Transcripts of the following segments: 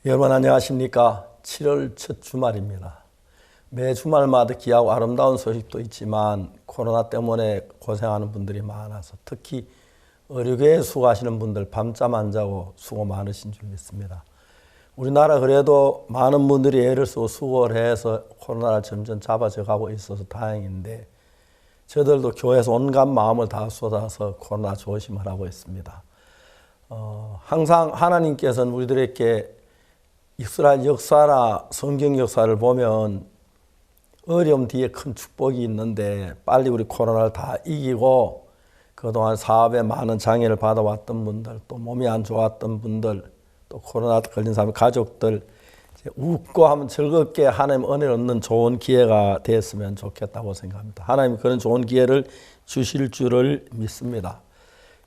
여러분 안녕하십니까? 7월 첫 주말입니다. 매 주말마다 귀하고 아름다운 소식도 있지만 코로나 때문에 고생하는 분들이 많아서 특히 의료계에 수고하시는 분들 밤잠 안 자고 수고 많으신 줄 믿습니다. 우리나라 그래도 많은 분들이 애를 쓰고 수고를 해서 코로나를 점점 잡아져 가고 있어서 다행인데 저들도 교회에서 온갖 마음을 다 쏟아서 코로나 조심을 하고 있습니다. 항상 하나님께서는 우리들에게 이스라엘 역사나 성경 역사를 보면 어려움 뒤에 큰 축복이 있는데 빨리 우리 코로나를 다 이기고 그동안 사업에 많은 장애를 받아왔던 분들, 또 몸이 안 좋았던 분들, 또 코로나 걸린 사람 가족들 이제 웃고 하면 즐겁게 하나님 은혜를 얻는 좋은 기회가 됐으면 좋겠다고 생각합니다. 하나님 그런 좋은 기회를 주실 줄을 믿습니다.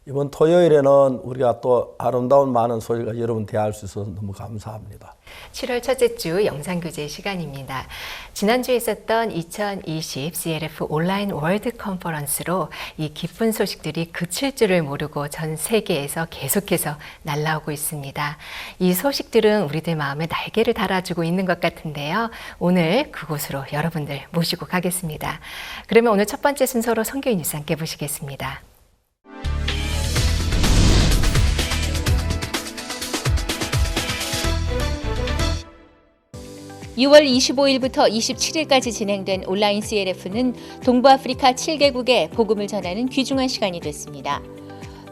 이번 토요일에는 우리가 또 아름다운 많은 소리가 여러분 대할 수 있어서 너무 감사합니다. 7월 첫째 주 영상교제 시간입니다. 지난주에 있었던 2020 CLF 온라인 월드 컨퍼런스로 이 기쁜 소식들이 그칠 줄을 모르고 전 세계에서 계속해서 날아오고 있습니다. 이 소식들은 우리들 마음에 날개를 달아주고 있는 것 같은데요. 오늘 그곳으로 여러분들 모시고 가겠습니다. 그러면 오늘 첫 번째 순서로 선교인 뉴스 함께 보시겠습니다. 6월 25일부터 27일까지 진행된 온라인 CLF는 동부아프리카 7개국에 복음을 전하는 귀중한 시간이 됐습니다.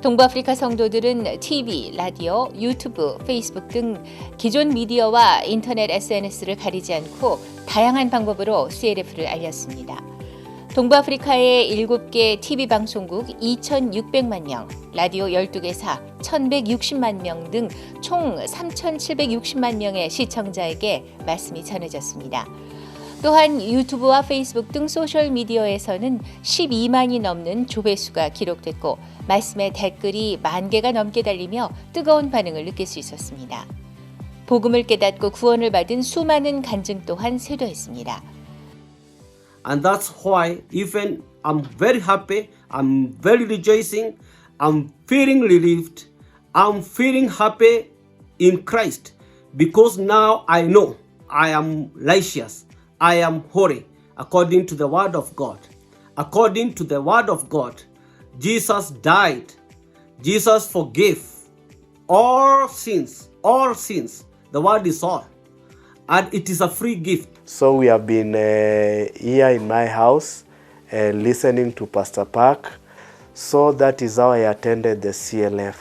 동부아프리카 성도들은 TV, 라디오, 유튜브, 페이스북 등 기존 미디어와 인터넷 SNS를 가리지 않고 다양한 방법으로 CLF를 알렸습니다. 동부아프리카의 7개 TV 방송국 2,600만 명, 라디오 12개사 1,160만 명 등 총 3,760만 명의 시청자에게 말씀이 전해졌습니다. 또한 유튜브와 페이스북 등 소셜미디어에서는 12만이 넘는 조회수가 기록됐고 말씀의 댓글이 10,000개가 넘게 달리며 뜨거운 반응을 느낄 수 있었습니다. 복음을 깨닫고 구원을 받은 수많은 간증 또한 쇄도했습니다. And that's why even I'm very happy, I'm very rejoicing, I'm feeling relieved, I'm feeling happy in Christ because now I know I am righteous, I am holy according to the word of God. According to the word of God, Jesus died, Jesus forgave all sins, the word is all. And it is a free gift. So we have been here in my house listening to Pastor Park. So that is how I attended the CLF.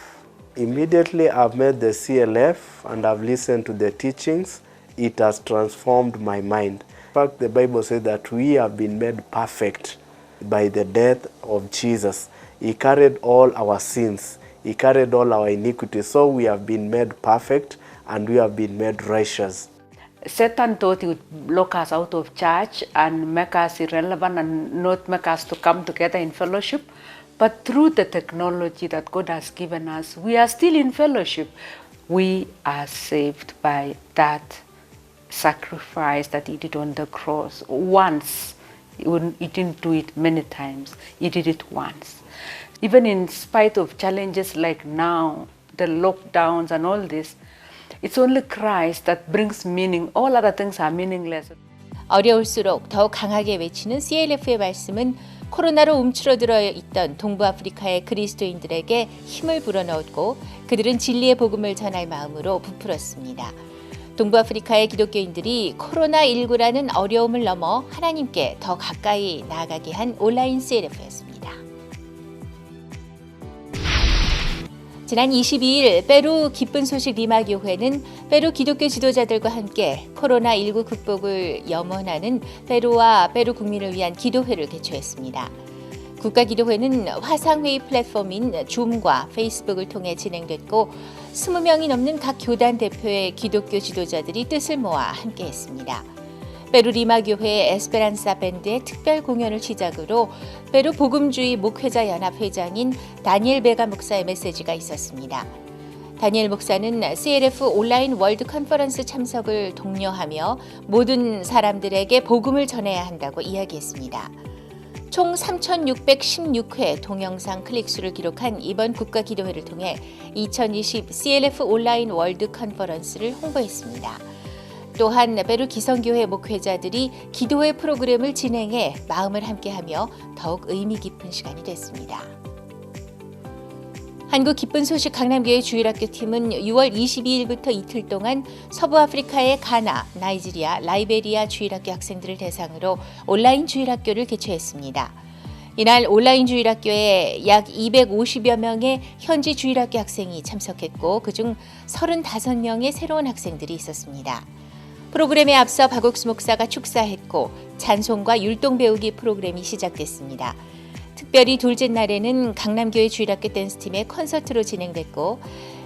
Immediately I've met the CLF and I've listened to the teachings. It has transformed my mind. In fact, the Bible says that we have been made perfect by the death of Jesus. He carried all our sins. He carried all our iniquities. So we have been made perfect and we have been made righteous. Satan thought he would lock us out of church and make us irrelevant and not make us to come together in fellowship. But through the technology that God has given us, we are still in fellowship. We are saved by that sacrifice that He did on the cross once. He didn't do it many times. He did it once. Even in spite of challenges like now, the lockdowns and all this, it's only Christ that brings meaning. All other things are meaningless. 어려울수록 더욱 강하게 외치는 CLF의 말씀은 코로나로 움츠러들어 있던 동부아프리카의 그리스도인들에게 힘을 불어넣었고 그들은 진리의 복음을 전할 마음으로 부풀었습니다. 동부아프리카의 기독교인들이 코로나19라는 어려움을 넘어 하나님께 더 가까이 나아가게 한 온라인 CLF였습니다. 지난 22일 페루 기쁜 소식 리마 교회는 페루 기독교 지도자들과 함께 코로나19 극복을 염원하는 페루와 페루 국민을 위한 기도회를 개최했습니다. 국가기도회는 화상회의 플랫폼인 줌과 페이스북을 통해 진행됐고 20명이 넘는 각 교단 대표의 기독교 지도자들이 뜻을 모아 함께했습니다. 페루 리마 교회의 에스페란사 밴드의 특별 공연을 시작으로 페루 복음주의 목회자 연합 회장인 다니엘 베가 목사의 메시지가 있었습니다. 다니엘 목사는 CLF 온라인 월드 컨퍼런스 참석을 독려하며 모든 사람들에게 복음을 전해야 한다고 이야기했습니다. 총 3,616회 동영상 클릭수를 기록한 이번 국가기도회를 통해 2020 CLF 온라인 월드 컨퍼런스를 홍보했습니다. 또한 페루 기성교회 목회자들이 기도회 프로그램을 진행해 마음을 함께하며 더욱 의미 깊은 시간이 됐습니다. 한국 기쁜 소식 강남교회 주일학교 팀은 6월 22일부터 이틀 동안 서부아프리카의 가나, 나이지리아, 라이베리아 주일학교 학생들을 대상으로 온라인 주일학교를 개최했습니다. 이날 온라인 주일학교에 약 250여 명의 현지 주일학교 학생이 참석했고 그중 35명의 새로운 학생들이 있었습니다. 프로그램에 앞서 박옥수 목사가 축사했고 찬송과 율동 배우기 프로그램이 시작됐습니다. 특별히 둘째 날에는 강남교회 주일학교 댄스팀의 콘서트로 진행됐고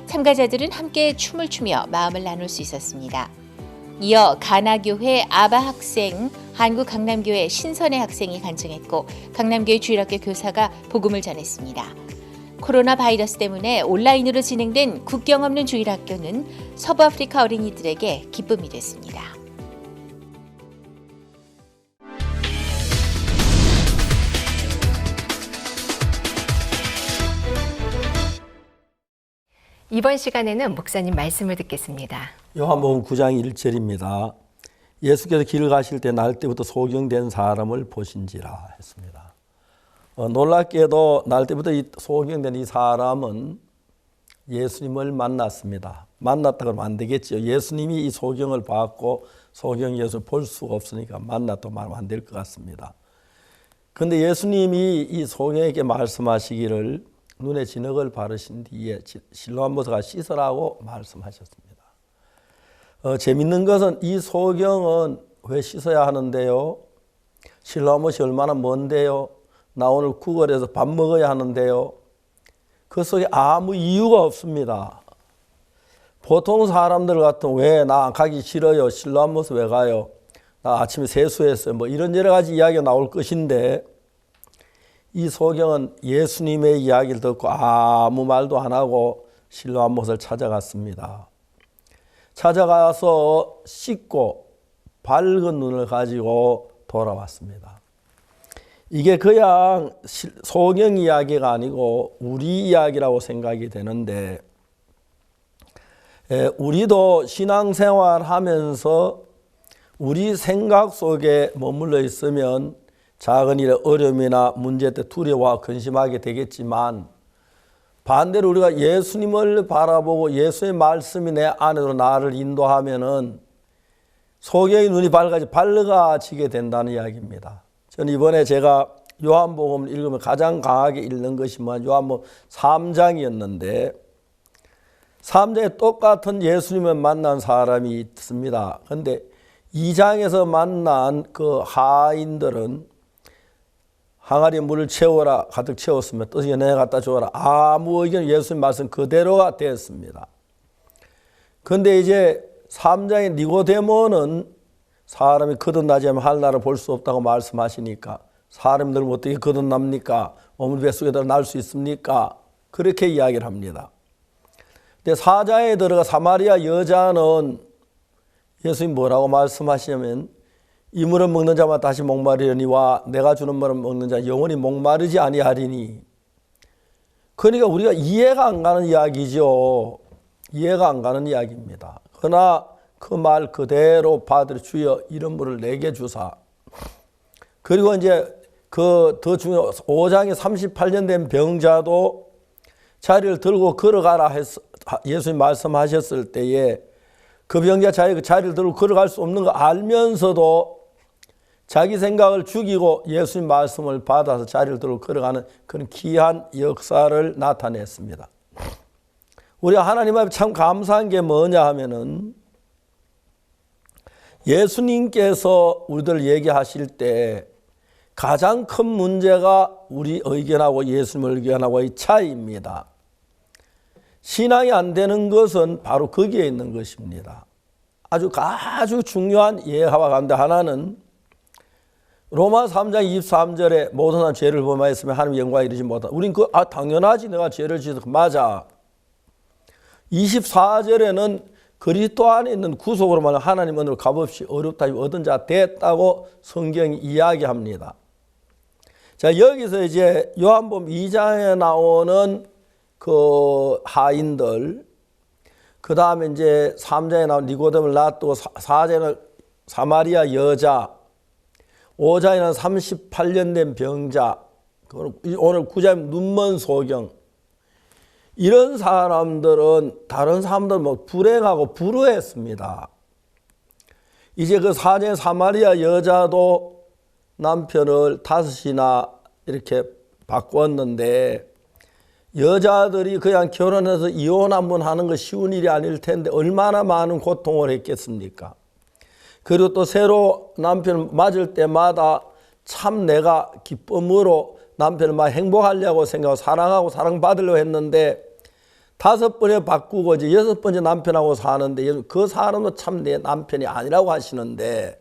참가자들은 함께 춤을 추며 마음을 나눌 수 있었습니다. 이어 가나교회 아바 학생, 한국 강남교회 신선의 학생이 간증했고 강남교회 주일학교 교사가 복음을 전했습니다. 코로나 바이러스 때문에 온라인으로 진행된 국경 없는 주일학교는 서부아프리카 어린이들에게 기쁨이 됐습니다. 이번 시간에는 목사님 말씀을 듣겠습니다. 요한복음 9장 1절입니다. 예수께서 길을 가실 때 날 때부터 소경된 사람을 보신지라 했습니다. 놀랍게도 날 때부터 소경된 이 사람은 예수님을 만났습니다. 만났다 그러면 안 되겠죠. 예수님이 이 소경을 받고 소경 예수를 볼 수가 없으니까 만났다고 말하면 안 될 것 같습니다. 그런데 예수님이 이 소경에게 말씀하시기를 눈에 진흙을 바르신 뒤에 실로암 못에 가서 씻으라고 말씀하셨습니다. 재밌는 것은 이 소경은 왜 씻어야 하는데요? 실로암 못이 얼마나 먼데요? 나 오늘 구걸해서 밥 먹어야 하는데요? 그 속에 아무 이유가 없습니다. 보통 사람들 같은 왜 나 가기 싫어요? 실로암 못에 왜 가요? 나 아침에 세수했어요. 뭐 이런 여러 가지 이야기가 나올 것인데 이 소경은 예수님의 이야기를 듣고 아무 말도 안 하고 실로암 못을 찾아갔습니다. 찾아가서 씻고 밝은 눈을 가지고 돌아왔습니다. 이게 그냥 소경 이야기가 아니고 우리 이야기라고 생각이 되는데 우리도 신앙생활 하면서 우리 생각 속에 머물러 있으면 작은 일에 어려움이나 문제 때 두려워하고 근심하게 되겠지만 반대로 우리가 예수님을 바라보고 예수의 말씀이 내 안으로 나를 인도하면은 소경의 눈이 밝아지게 된다는 이야기입니다. 저는 이번에 제가 요한복음을 읽으면 가장 강하게 읽는 것이 요한복음 3장이었는데 3장에 똑같은 예수님을 만난 사람이 있습니다. 그런데 2장에서 만난 그 하인들은 항아리에 물을 채워라 가득 채웠으면 뜻이 내가 갖다 주어라 아무 의견 예수님 말씀 그대로가 되었습니다. 그런데 이제 3장의 니고데모는 사람이 거듭나지 않으면 하늘나라를 볼 수 없다고 말씀하시니까 사람들 어떻게 거듭납니까? 어머니 뱃속에다 날 수 있습니까? 그렇게 이야기를 합니다. 근데 4장에 들어가 사마리아 여자는 예수님 뭐라고 말씀하시냐면 이 물을 먹는 자마다 다시 목마르려니와 내가 주는 물을 먹는 자 영원히 목마르지 아니하리니. 그러니까 우리가 이해가 안 가는 이야기죠. 이해가 안 가는 이야기입니다. 그러나 그 말 그대로 받으려 주여 이런 물을 내게 주사. 그리고 이제 그 더 중요한 5장에 38년 된 병자도 자리를 들고 걸어가라 예수님 말씀하셨을 때에 그 병자 자리를 들고 걸어갈 수 없는 거 알면서도 자기 생각을 죽이고 예수님 말씀을 받아서 자리를 들고 걸어가는 그런 귀한 역사를 나타냈습니다. 우리가 하나님 앞에 참 감사한 게 뭐냐 하면은 예수님께서 우리들 얘기하실 때 가장 큰 문제가 우리 의견하고 예수님 의견하고의 차이입니다. 신앙이 안 되는 것은 바로 거기에 있는 것입니다. 아주 중요한 예화와 가운데 하나는 로마 3장 23절에 모든 사람 죄를 범하였으면 하나님 영광에 이르지 못한다. 우린 당연하지 내가 죄를 지어서 맞아. 24절에는 그리스도 안에 있는 구속으로만 하나님 은혜로 값없이 어렵다 얻은 자 됐다고 성경이 이야기합니다. 자, 여기서 이제 요한복음 2장에 나오는 그 하인들, 그 다음에 이제 3장에 나온 니고데모를 놔두고 4장에는 사마리아 여자, 5장에는 38년 된 병자, 오늘 9장에 눈먼 소경, 이런 사람들은 다른 사람들 뭐 불행하고 불우했습니다. 이제 그 4장의 사마리아 여자도 남편을 5이나 이렇게 바꿨는데, 여자들이 그냥 결혼해서 이혼 한번 하는 거 쉬운 일이 아닐 텐데 얼마나 많은 고통을 했겠습니까? 그리고 또 새로 남편을 맞을 때마다 참 내가 기쁨으로 남편을 막 행복하려고 생각하고 사랑하고 사랑받으려고 했는데 5번에 바꾸고 이제 6번째 남편하고 사는데 그 사람도 참 내 남편이 아니라고 하시는데,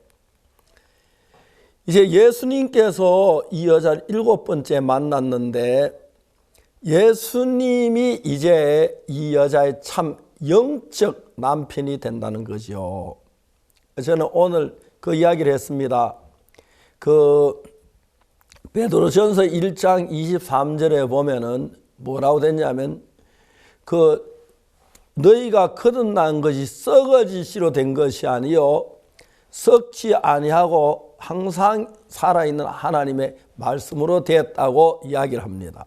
이제 예수님께서 이 여자를 7번째 만났는데 예수님이 이제 이 여자의 참 영적 남편이 된다는 거죠. 저는 오늘 그 이야기를 했습니다. 그 베드로전서 1장 23절에 보면은 뭐라고 됐냐면, 그 너희가 거듭난 것이 썩어지시로 된 것이 아니요 썩지 아니하고 항상 살아있는 하나님의 말씀으로 되었다고 이야기를 합니다.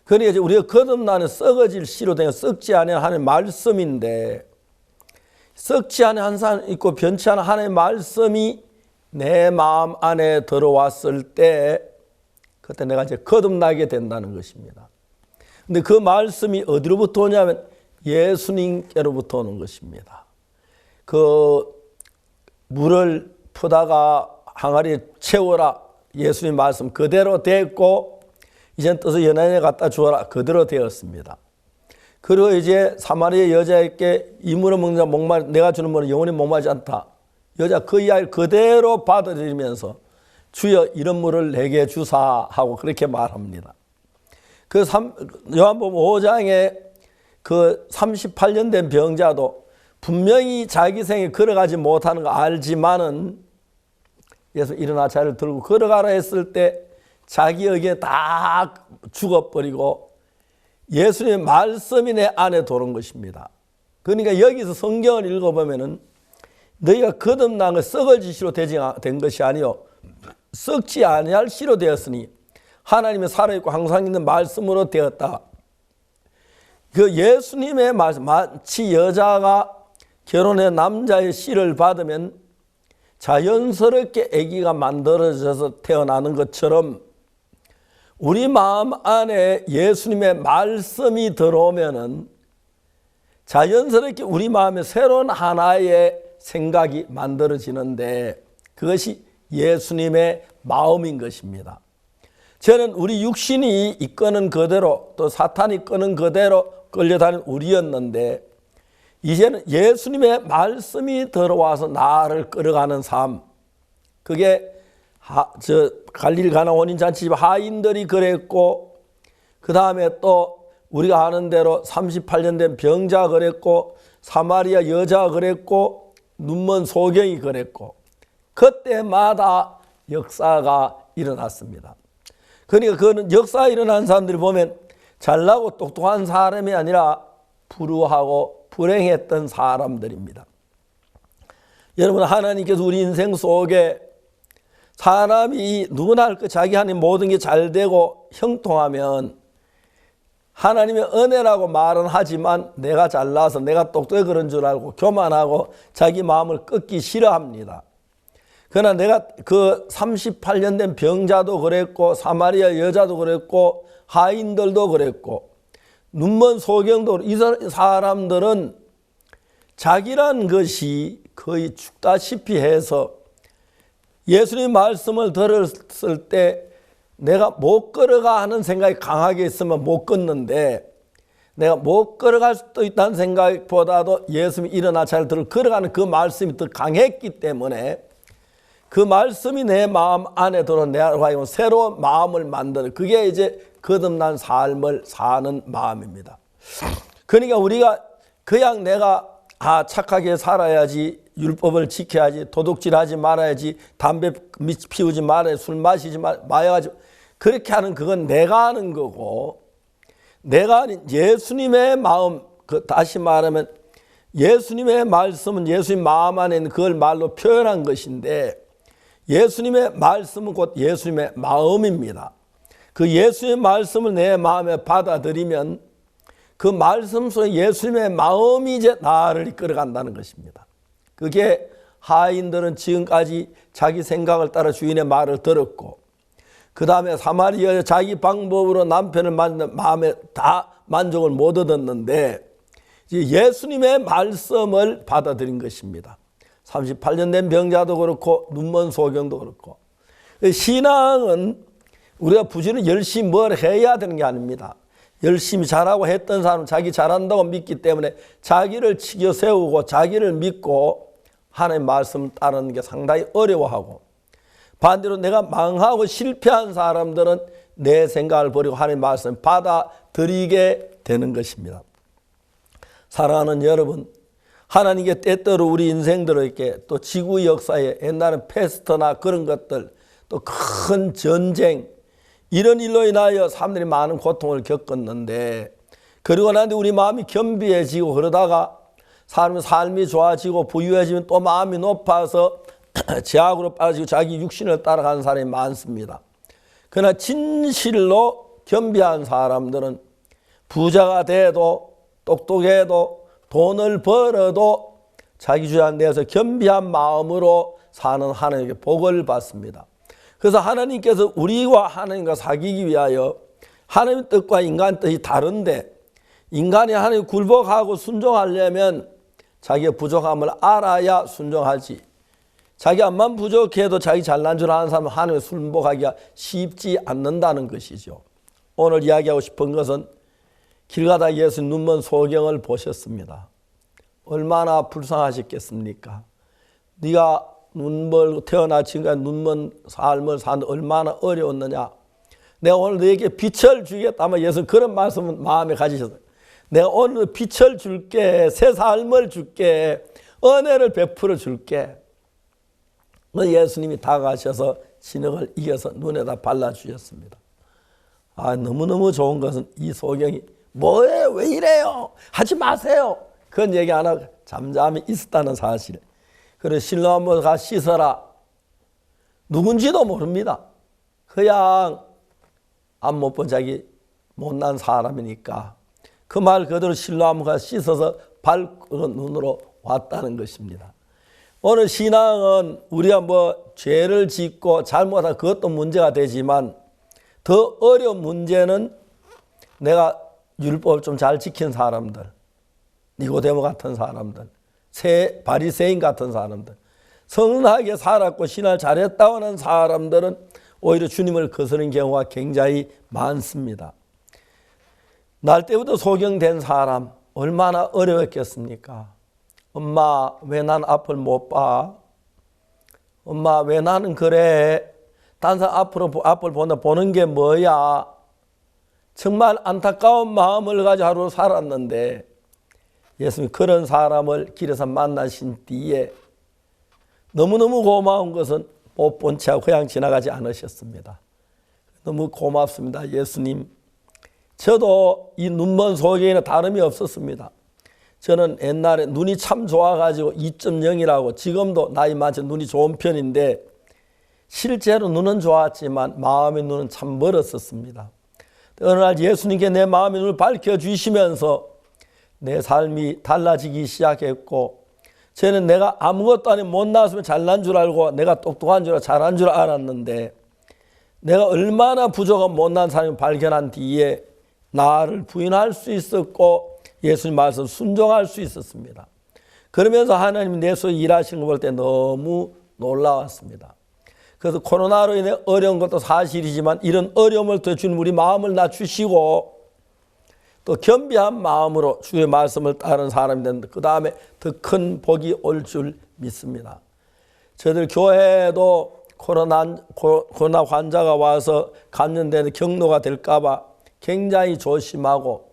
그러니까 이제 우리가 거듭나는 썩어질 씨로 된 썩지 않은 하나님의 말씀인데, 썩지 않은 한 사람 있고 변치 않은 하나님의 말씀이 내 마음 안에 들어왔을 때 그때 내가 이제 거듭나게 된다는 것입니다. 근데 그 말씀이 어디로부터 오냐면 예수님께로부터 오는 것입니다. 그 물을 푸다가 항아리에 채워라, 예수님 말씀 그대로 됐고, 이젠 떠서 연한에 갖다 주어라, 그대로 되었습니다. 그리고 이제 사마리아 여자에게 이 물을 먹는 자 목마르, 내가 주는 물은 영원히 목마르지 않다. 여자 그 이야기를 그대로 받아들이면서 주여 이런 물을 내게 주사 하고 그렇게 말합니다. 그 요한복음 5장에 그 38년 된 병자도 분명히 자기 생에 걸어가지 못하는 거 알지만은 예수 일어나 자리를 들고 걸어가라 했을 때 자기 의견에 다 죽어버리고 예수님의 말씀이 내 안에 들어온 것입니다. 그러니까 여기서 성경을 읽어보면은 너희가 거듭난 것 썩어질 씨로 된 것이 아니요 썩지 아니할 씨로 되었으니 하나님의 살아있고 항상 있는 말씀으로 되었다. 그 예수님의 말씀, 마치 여자가 결혼해 남자의 씨를 받으면 자연스럽게 아기가 만들어져서 태어나는 것처럼 우리 마음 안에 예수님의 말씀이 들어오면은 자연스럽게 우리 마음에 새로운 하나의 생각이 만들어지는데 그것이 예수님의 마음인 것입니다. 저는 우리 육신이 이끄는 그대로 또 사탄이 이끄는 그대로 끌려다니는 우리였는데 이제는 예수님의 말씀이 들어와서 나를 끌어가는 삶, 그게 갈릴 가나 혼인잔치집 하인들이 그랬고, 그 다음에 또 우리가 아는 대로 38년 된 병자 그랬고, 사마리아 여자 그랬고, 눈먼 소경이 그랬고, 그때마다 역사가 일어났습니다. 그러니까 그는 역사가 일어난 사람들이 보면 잘나고 똑똑한 사람이 아니라 불우하고 불행했던 사람들입니다. 여러분, 하나님께서 우리 인생 속에 사람이 누구나 할 것 자기 하는 모든 게 잘 되고 형통하면 하나님의 은혜라고 말은 하지만 내가 잘나서 내가 똑똑해 그런 줄 알고 교만하고 자기 마음을 꺾기 싫어합니다. 그러나 내가 그 38년 된 병자도 그랬고 사마리아 여자도 그랬고 하인들도 그랬고 눈먼 소경도 이 사람들은 자기란 것이 거의 죽다시피 해서 예수님 말씀을 들었을 때 내가 못 걸어가 하는 생각이 강하게 있으면 못 걷는데 내가 못 걸어갈 수도 있다는 생각보다도 예수님이 일어나 잘 걸어가는 그 말씀이 더 강했기 때문에 그 말씀이 내 마음 안에 들어 내가 하여금 새로운 마음을 만드는 그게 이제 거듭난 삶을 사는 마음입니다. 그러니까 우리가 그냥 내가 착하게 살아야지, 율법을 지켜야지, 도둑질하지 말아야지, 담배 피우지 말아야지, 술 마시지 말아야지, 그렇게 하는 그건 내가 하는 거고, 내가 아닌 예수님의 마음, 다시 말하면 예수님의 말씀은 예수님 마음 안에 있는 그걸 말로 표현한 것인데, 예수님의 말씀은 곧 예수님의 마음입니다. 그 예수님의 말씀을 내 마음에 받아들이면 그 말씀 속에 예수님의 마음이 이제 나를 이끌어간다는 것입니다. 그게 하인들은 지금까지 자기 생각을 따라 주인의 말을 들었고, 그 다음에 사마리아 여자 자기 방법으로 남편을 만든 마음에 다 만족을 못 얻었는데 예수님의 말씀을 받아들인 것입니다. 38년 된 병자도 그렇고 눈먼 소경도 그렇고. 신앙은 우리가 부지런히 열심히 뭘 해야 되는 게 아닙니다. 열심히 잘하고 했던 사람은 자기 잘한다고 믿기 때문에 자기를 치켜 세우고 자기를 믿고 하나님의 말씀을 따르는 게 상당히 어려워하고, 반대로 내가 망하고 실패한 사람들은 내 생각을 버리고 하나님의 말씀을 받아들이게 되는 것입니다. 사랑하는 여러분, 하나님께 때때로 우리 인생들을 이렇게 또 지구 역사에 옛날에 패스트나 그런 것들, 또 큰 전쟁, 이런 일로 인하여 사람들이 많은 고통을 겪었는데, 그러고 나는데 우리 마음이 겸비해지고 그러다가 사람의 삶이 좋아지고 부유해지면 또 마음이 높아서 죄악으로 빠지고 자기 육신을 따라가는 사람이 많습니다. 그러나 진실로 겸비한 사람들은 부자가 돼도 똑똑해도 돈을 벌어도 자기 주장 내에서 겸비한 마음으로 사는 하나님께 복을 받습니다. 그래서 하나님께서 우리와 하나님과 사귀기 위하여 하나님의 뜻과 인간 뜻이 다른데, 인간이 하나님 굴복하고 순종하려면 자기의 부족함을 알아야 순종하지, 자기 암만 부족해도 자기 잘난 줄 아는 사람은 하나님의 순복하기가 쉽지 않는다는 것이죠. 오늘 이야기하고 싶은 것은 길 가다 예수 눈먼 소경을 보셨습니다. 얼마나 불쌍하셨겠습니까? 네가 눈멀고 태어나 지금까지 눈먼 삶을 사는데 얼마나 어려웠느냐. 내가 오늘 너에게 빛을 주겠다면 예수는 그런 말씀을 마음에 가지셨어요. 내가 오늘 빛을 줄게, 새 삶을 줄게, 은혜를 베풀어 줄게. 예수님이 다가가셔서 진흙을 이겨서 눈에다 발라주셨습니다. 너무너무 좋은 것은 이 소경이 뭐예요? 왜 이래요? 하지 마세요. 그런 얘기 안 하고 잠잠히 있었다는 사실. 그래서 실로암으로 가 씻어라. 누군지도 모릅니다. 그냥 앞 못 본 자기 못난 사람이니까 그 말 그대로 실로암으로 가 씻어서 밝은 눈으로 왔다는 것입니다. 오늘 신앙은 우리가 죄를 짓고 잘못한 그것도 문제가 되지만 더 어려운 문제는 내가 율법을 좀 잘 지킨 사람들, 니고데모 같은 사람들, 바리새인 같은 사람들, 선하게 살았고 신앙을 잘했다고 하는 사람들은 오히려 주님을 거스르는 경우가 굉장히 많습니다. 날 때부터 소경된 사람 얼마나 어려웠겠습니까? 엄마 왜 난 앞을 못 봐? 엄마 왜 나는 그래? 딴 사람 앞을 보는 게 뭐야? 정말 안타까운 마음을 가지고 하루 살았는데 예수님이 그런 사람을 길에서 만나신 뒤에 너무너무 고마운 것은 못 본 채 그냥 지나가지 않으셨습니다. 너무 고맙습니다. 예수님. 저도 이 눈먼 소경에는 다름이 없었습니다. 저는 옛날에 눈이 참 좋아가지고 2.0이라고, 지금도 나이 많지 눈이 좋은 편인데 실제로 눈은 좋았지만 마음의 눈은 참 멀었었습니다. 어느 날 예수님께 내 마음의 눈을 밝혀주시면서 내 삶이 달라지기 시작했고, 저는 내가 아무것도 아니고 못 나왔으면 잘난 줄 알고 내가 똑똑한 줄 알고 잘한 줄 알았는데, 내가 얼마나 부족한 못난 사람을 발견한 뒤에 나를 부인할 수 있었고 예수님 말씀 순종할 수 있었습니다. 그러면서 하나님이 내 속에 일하시는 걸 볼 때 너무 놀라웠습니다. 그래서 코로나로 인해 어려운 것도 사실이지만 이런 어려움을 더 주는 우리 마음을 낮추시고 또 겸비한 마음으로 주의 말씀을 따르는 사람이 되는데 그 다음에 더 큰 복이 올 줄 믿습니다. 저희들 교회도 코로나 환자가 와서 감염되는 경로가 될까 봐 굉장히 조심하고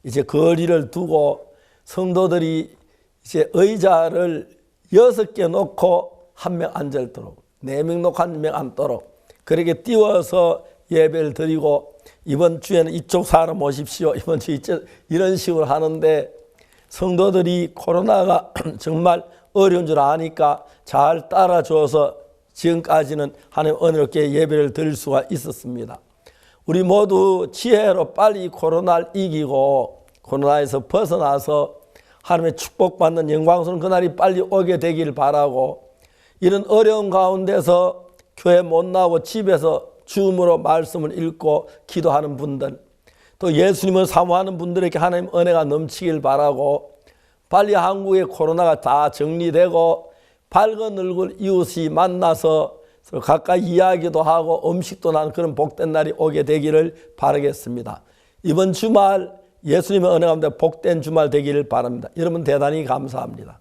이제 거리를 두고 성도들이 이제 의자를 6개 놓고 한 명 앉을 도록, 4명 놓고 한 명 앉도록 그렇게 띄워서 예배를 드리고 이번 주에는 이쪽 사람 오십시오. 이번 주 이런 식으로 하는데 성도들이 코로나가 정말 어려운 줄 아니까 잘 따라줘서 지금까지는 하나님 은혜롭게 예배를 드릴 수가 있었습니다. 우리 모두 지혜로 빨리 코로나를 이기고 코로나에서 벗어나서 하나님의 축복받는 영광스러운 그날이 빨리 오게 되기를 바라고, 이런 어려운 가운데서 교회 못 나오고 집에서 줌으로 말씀을 읽고 기도하는 분들, 또 예수님을 사모하는 분들에게 하나님 은혜가 넘치길 바라고, 빨리 한국의 코로나가 다 정리되고 밝은 얼굴 이웃이 만나서 서로 가까이 이야기도 하고 음식도 나는 그런 복된 날이 오게 되기를 바라겠습니다. 이번 주말 예수님의 은혜 가운데 복된 주말 되기를 바랍니다. 여러분 대단히 감사합니다.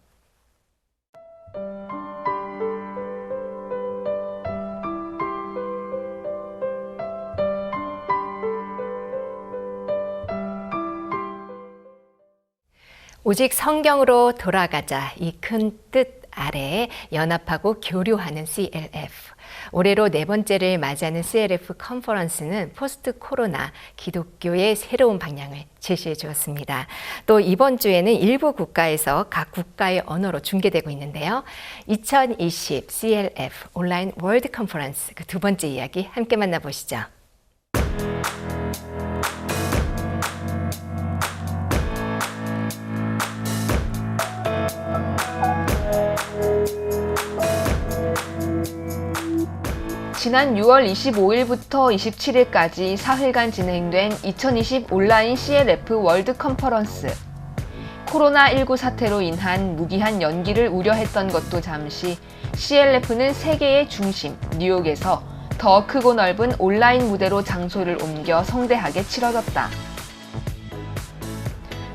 오직 성경으로 돌아가자, 이 큰 뜻 아래 연합하고 교류하는 CLF. 올해로 4번째를 맞이하는 CLF 컨퍼런스는 포스트 코로나 기독교의 새로운 방향을 제시해 주었습니다. 또 이번 주에는 일부 국가에서 각 국가의 언어로 중계되고 있는데요. 2020 CLF 온라인 월드 컨퍼런스 그 2번째 이야기 함께 만나보시죠. 지난 6월 25일부터 27일까지 4일간 진행된 2020 온라인 CLF 월드 컨퍼런스. 코로나19 사태로 인한 무기한 연기를 우려했던 것도 잠시 CLF는 세계의 중심 뉴욕에서 더 크고 넓은 온라인 무대로 장소를 옮겨 성대하게 치러졌다.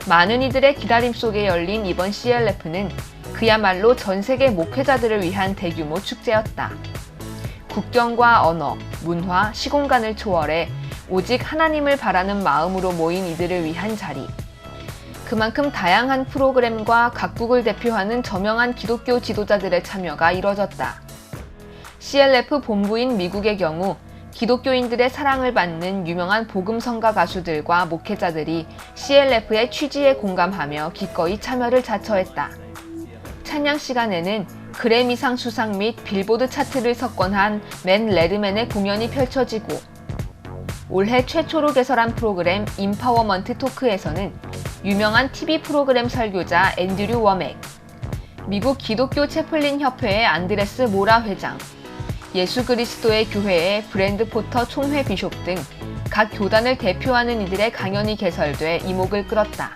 많은 이들의 기다림 속에 열린 이번 CLF는 그야말로 전 세계 목회자들을 위한 대규모 축제였다. 국경과 언어, 문화, 시공간을 초월해 오직 하나님을 바라는 마음으로 모인 이들을 위한 자리. 그만큼 다양한 프로그램과 각국을 대표하는 저명한 기독교 지도자들의 참여가 이뤄졌다. CLF 본부인 미국의 경우 기독교인들의 사랑을 받는 유명한 복음성가 가수들과 목회자들이 CLF의 취지에 공감하며 기꺼이 참여를 자처했다. 찬양 시간에는 그래미상 수상 및 빌보드 차트를 석권한 맨 레드맨의 공연이 펼쳐지고, 올해 최초로 개설한 프로그램 임파워먼트 토크에서는 유명한 TV 프로그램 설교자 앤드류 워맥, 미국 기독교 채플린 협회의 안드레스 모라 회장, 예수 그리스도의 교회의 브랜드 포터 총회 비숍 등 각 교단을 대표하는 이들의 강연이 개설돼 이목을 끌었다.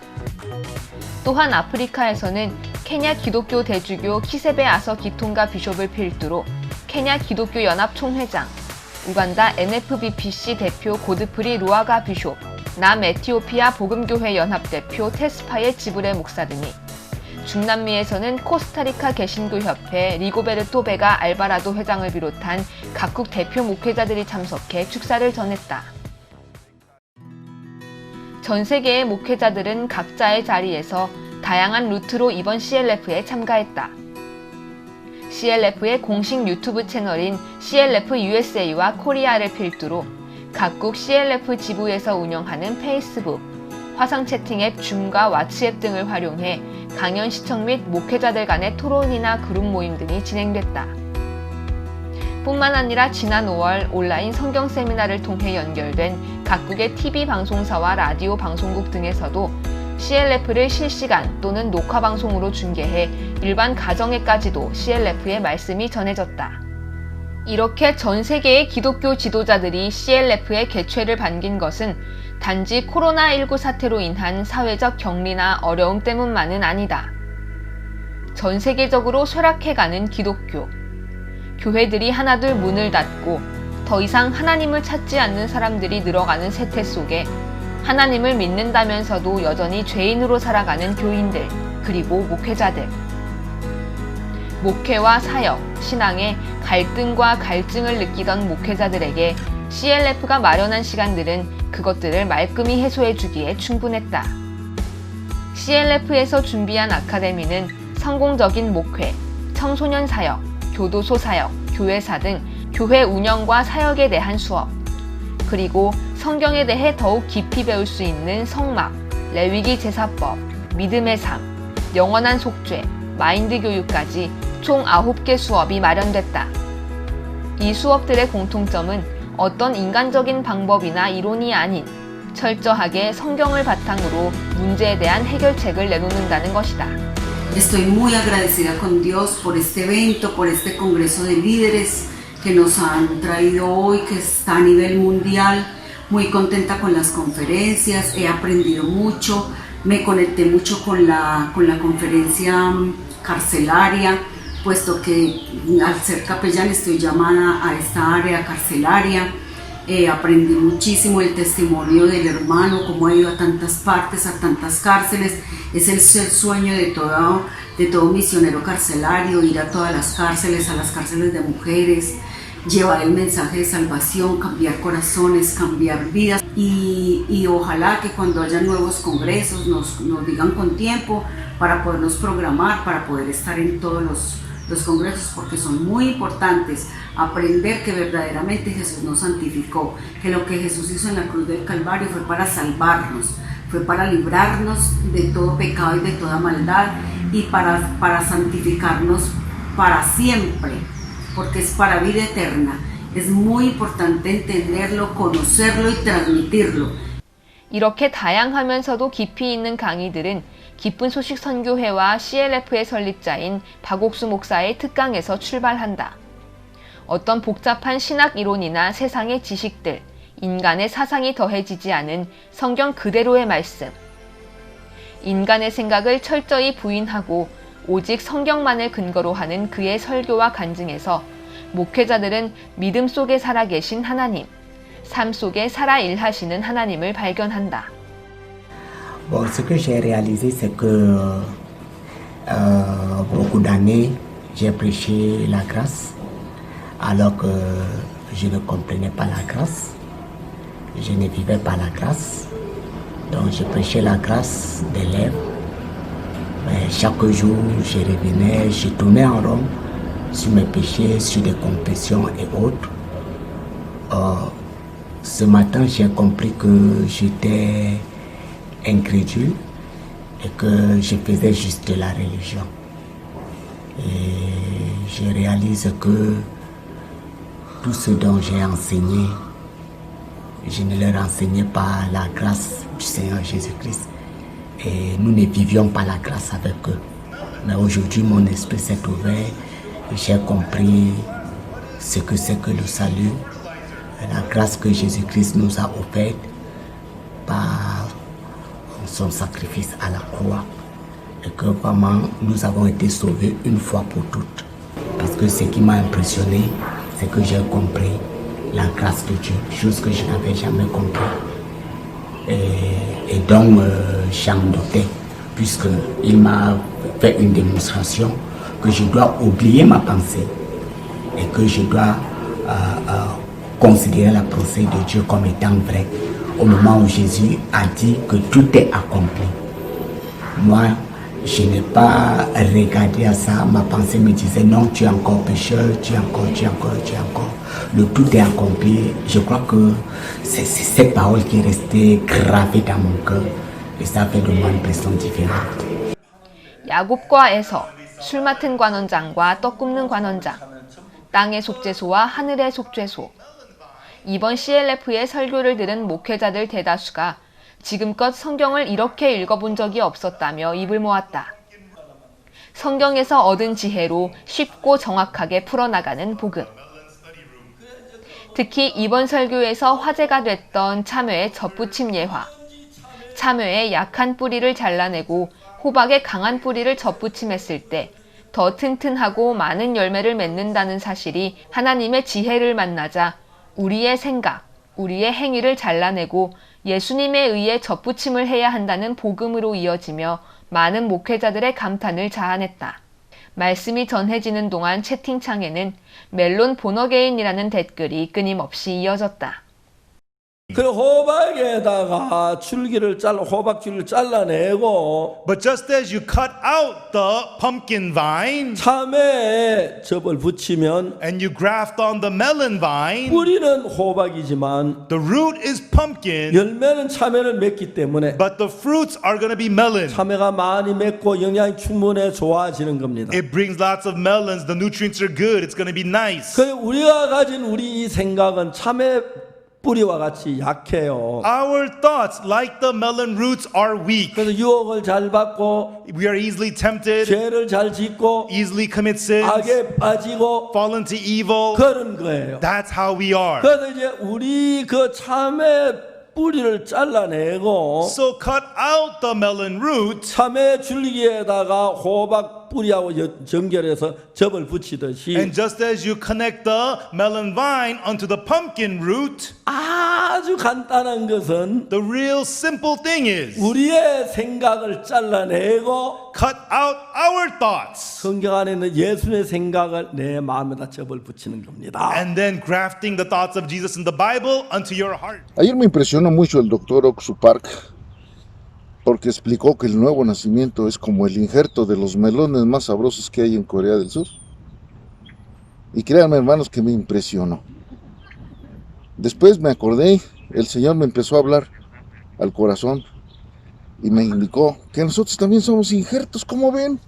또한 아프리카에서는 케냐 기독교 대주교 키세베 아서 기통가 비숍을 필두로 케냐 기독교 연합 총회장, 우간다 NFBPC 대표 고드프리 루아가 비숍, 남에티오피아 복음교회 연합 대표 테스파의 지브레 목사 등이, 중남미에서는 코스타리카 개신교협회 리고베르토 베가 알바라도 회장을 비롯한 각국 대표 목회자들이 참석해 축사를 전했다. 전 세계의 목회자들은 각자의 자리에서 다양한 루트로 이번 CLF에 참가했다. CLF의 공식 유튜브 채널인 CLF USA와 코리아를 필두로 각국 CLF 지부에서 운영하는 페이스북, 화상 채팅 앱 줌과 왓츠앱 등을 활용해 강연 시청 및 목회자들 간의 토론이나 그룹 모임 등이 진행됐다. 뿐만 아니라 지난 5월 온라인 성경 세미나를 통해 연결된 각국의 TV 방송사와 라디오 방송국 등에서도 CLF를 실시간 또는 녹화 방송으로 중계해 일반 가정에까지도 CLF의 말씀이 전해졌다. 이렇게 전 세계의 기독교 지도자들이 CLF의 개최를 반긴 것은 단지 코로나19 사태로 인한 사회적 격리나 어려움 때문만은 아니다. 전 세계적으로 쇠락해가는 기독교, 교회들이 하나둘 문을 닫고 더 이상 하나님을 찾지 않는 사람들이 늘어가는 세태 속에 하나님을 믿는다면서도 여전히 죄인으로 살아가는 교인들, 그리고 목회자들. 목회와 사역, 신앙에 갈등과 갈증을 느끼던 목회자들에게 CLF가 마련한 시간들은 그것들을 말끔히 해소해주기에 충분했다. CLF에서 준비한 아카데미는 성공적인 목회, 청소년 사역, 교도소 사역, 교회사 등 교회 운영과 사역에 대한 수업, 그리고 성경에 대해 더욱 깊이 배울 수 있는 성막, 레위기 제사법, 믿음의 삶, 영원한 속죄, 마인드 교육까지 총 9개 수업이 마련됐다. 이 수업들의 공통점은 어떤 인간적인 방법이나 이론이 아닌 철저하게 성경을 바탕으로 문제에 대한 해결책을 내놓는다는 것이다. Estoy muy agradecida con Dios por este evento, por este congreso de líderes que nos han traído hoy, que está a nivel mundial. Muy contenta con las conferencias, he aprendido mucho, me conecté mucho con la conferencia carcelaria, puesto que al ser capellán estoy llamada a esta área carcelaria. Aprendí muchísimo el testimonio del hermano, cómo ha ido a tantas partes, a tantas cárceles. Es el sueño de todo misionero carcelario, ir a todas las cárceles de mujeres, llevar el mensaje de salvación, cambiar corazones, cambiar vidas. Y ojalá que cuando haya nuevos congresos nos digan con tiempo para podernos programar, para poder estar en todos los congresos, porque son muy importantes. Aprender que verdaderamente Jesús nos santificó, que lo que Jesús hizo en la cruz del Calvario fue para salvarnos, fue para librarnos de todo pecado y de toda maldad y para santificarnos para siempre, porque es para vida eterna. Es muy importante entenderlo, conocerlo y transmitirlo. 이렇게 다양하면서도 깊이 있는 강의들은 기쁜 소식 선교회와 CLF의 설립자인 박옥수 목사의 특강에서 출발한다. 어떤 복잡한 신학 이론이나 세상의 지식들, 인간의 사상이 더해지지 않은 성경 그대로의 말씀. 인간의 생각을 철저히 부인하고 오직 성경만을 근거로 하는 그의 설교와 간증에서 목회자들은 믿음 속에 살아계신 하나님, 삶 속에 살아 일하시는 하나님을 발견한다. Bon, ce que j'ai réalisé, c'est que beaucoup d'années, j'ai prêché la grâce, alors que je ne comprenais pas la grâce, je ne vivais pas la grâce. Donc, je prêchais la grâce des lèvres. Mais chaque jour, je revenais, je tournais en rond sur mes péchés, sur des confessions et autres. Ce matin, j'ai compris que j'étais incrédule et que je faisais juste la religion. Et je réalise que tout ce dont j'ai enseigné, je ne leur enseignais pas la grâce du Seigneur Jésus-Christ. Et nous ne vivions pas la grâce avec eux. Mais aujourd'hui, mon esprit s'est ouvert et j'ai compris ce que c'est que le salut, la grâce que Jésus-Christ nous a offerte par son sacrifice à la croix. Et que vraiment, nous avons été sauvés une fois pour toutes. Parce que ce qui m'a impressionné, c'est que j'ai compris la grâce de Dieu, chose que je n'avais jamais compris. Et donc, j'en doutais, puisqu'il m'a fait une démonstration que je dois oublier ma pensée et que je dois considérer la pensée de Dieu comme étant vraie. Au moment où Jésus a dit que tout est accompli. Moi, je n'ai pas regardé à ça, ma pensée me disait non, tu es encore pécheur, tu es encore. Le tout est accompli. Je crois que c'est cette parole qui est restée gravée dans mon cœur et ça fait de moi une personne différente. 야곱과에서 술 맡은 관원장과 떡 굽는 관원장, 땅의 속죄소와 하늘의 속죄소. 이번 CLF의 설교를 들은 목회자들 대다수가 지금껏 성경을 이렇게 읽어본 적이 없었다며 입을 모았다. 성경에서 얻은 지혜로 쉽고 정확하게 풀어나가는 복음. 특히 이번 설교에서 화제가 됐던 참외의 젖붙임 예화. 참외의 약한 뿌리를 잘라내고 호박의 강한 뿌리를 젖붙임했을 때 더 튼튼하고 많은 열매를 맺는다는 사실이 하나님의 지혜를 만나자 우리의 생각, 우리의 행위를 잘라내고 예수님에 의해 젖붙임을 해야 한다는 복음으로 이어지며 많은 목회자들의 감탄을 자아냈다. 말씀이 전해지는 동안 채팅창에는 멜론 본어게인이라는 댓글이 끊임없이 이어졌다. 그 호박에다가 호박줄기를 잘라내고 But just as you cut out the pumpkin vine 참외에 접을 붙이면 and you graft on the melon vine, 뿌리는 호박이지만 the root is pumpkin, 열매는 참외를 맺기 때문에 but the fruits are going to be melon. 참외가 많이 맺고 영양이 충분해 좋아지는 겁니다. It brings lots of melons. The nutrients are good. It's going to be nice. 그 우리가 가진 우리 이 생각은 참외 뿌리와 같이 약해요. Our thoughts, like the melon roots, are weak. 그래서 유혹을 잘 받고 We are easily tempted, 죄를 잘 짓고 easily commit sins, 악에 빠지고 fall into evil. 그런 거예요. That's how we are. 그래서 이제 우리 그 참외 뿌리를 잘라내고 So cut out the melon root, 참외 줄기에다가 호박 뿌리하고 연결해서 접을 붙이듯이 and just as you connect the melon vine onto the pumpkin root, 아주 간단한 것은 the real simple thing is 우리의 생각을 잘라내고 cut out our thoughts 성경 안에 있는 예수의 생각을 내 마음에다 접을 붙이는 겁니다. and then grafting the thoughts of Jesus in the Bible unto your heart. Ayer me impresionó mucho el doctor Oxu Park porque explicó que el nuevo nacimiento es como el injerto de los melones más sabrosos que hay en Corea del Sur. Y créanme, hermanos, que me impresionó. Después me acordé, el Señor me empezó a hablar al corazón y me indicó que nosotros también somos injertos, ¿cómo ven?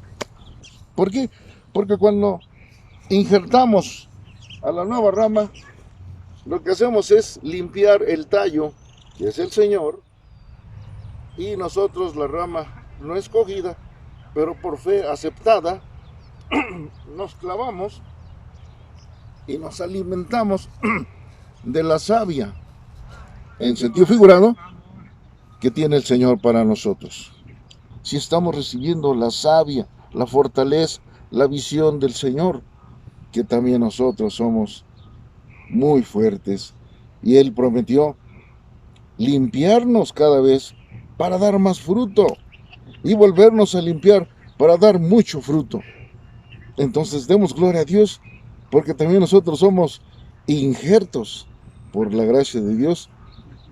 ¿Por qué? Porque cuando injertamos a la nueva rama, lo que hacemos es limpiar el tallo, que es el Señor, y nosotros la rama no escogida, pero por fe aceptada, nos clavamos y nos alimentamos de la savia, en sentido figurado, que tiene el Señor para nosotros. Si estamos recibiendo la savia, la fortaleza, la visión del Señor, que también nosotros somos muy fuertes, y Él prometió limpiarnos cada vez para dar más fruto y volvernos a limpiar para dar mucho fruto. Entonces demos gloria a Dios, porque también nosotros somos injertos por la gracia de Dios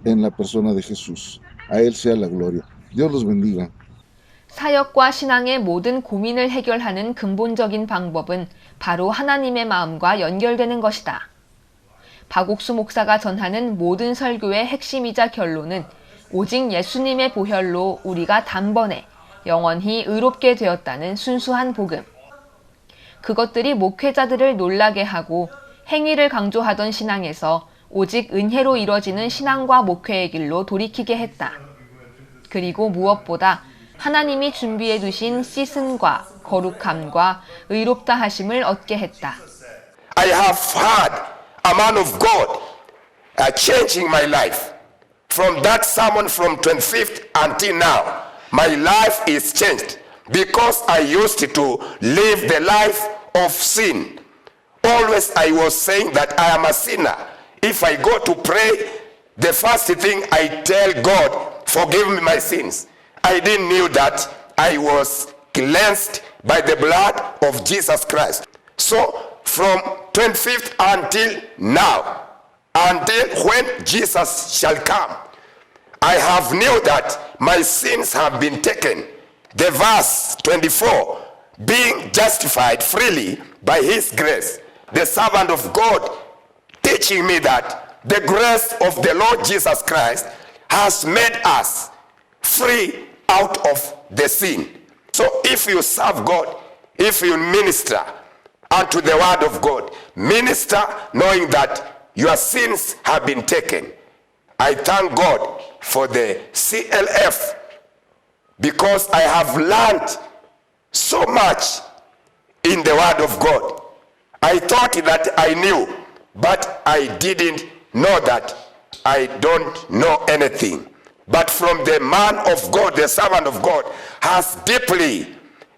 en la persona de Jesús. A Él sea la gloria. Dios los bendiga. 사역과 신앙의 모든 고민을 해결하는 근본적인 방법은 바로 하나님의 마음과 연결되는 것이다. 박옥수 목사가 전하는 모든 설교의 핵심이자 결론은 오직 예수님의 보혈로 우리가 단번에 영원히 의롭게 되었다는 순수한 복음. 그것들이 목회자들을 놀라게 하고 행위를 강조하던 신앙에서 오직 은혜로 이뤄지는 신앙과 목회의 길로 돌이키게 했다. 그리고 무엇보다 하나님이 준비해 두신 씻음과 거룩함과 의롭다 하심을 얻게 했다. I have had a man of God changing my life. From that sermon from 25th until now, my life is changed because I used to live the life of sin. Always I was saying that I am a sinner. If I go to pray, the first thing I tell God, forgive me my sins. I didn't know that I was cleansed by the blood of Jesus Christ. So from 25th until now, until when Jesus shall come, I have knew that my sins have been taken. The verse 24, being justified freely by his grace, the servant of God teaching me that the grace of the Lord Jesus Christ has made us free out of the sin. So if you serve God, if you minister unto the word of God, minister knowing that your sins have been taken. I thank God for the CLF because I have learned so much in the word of God. I thought that I knew, but I didn't know that I don't know anything. But from the man of God, the servant of God, has deeply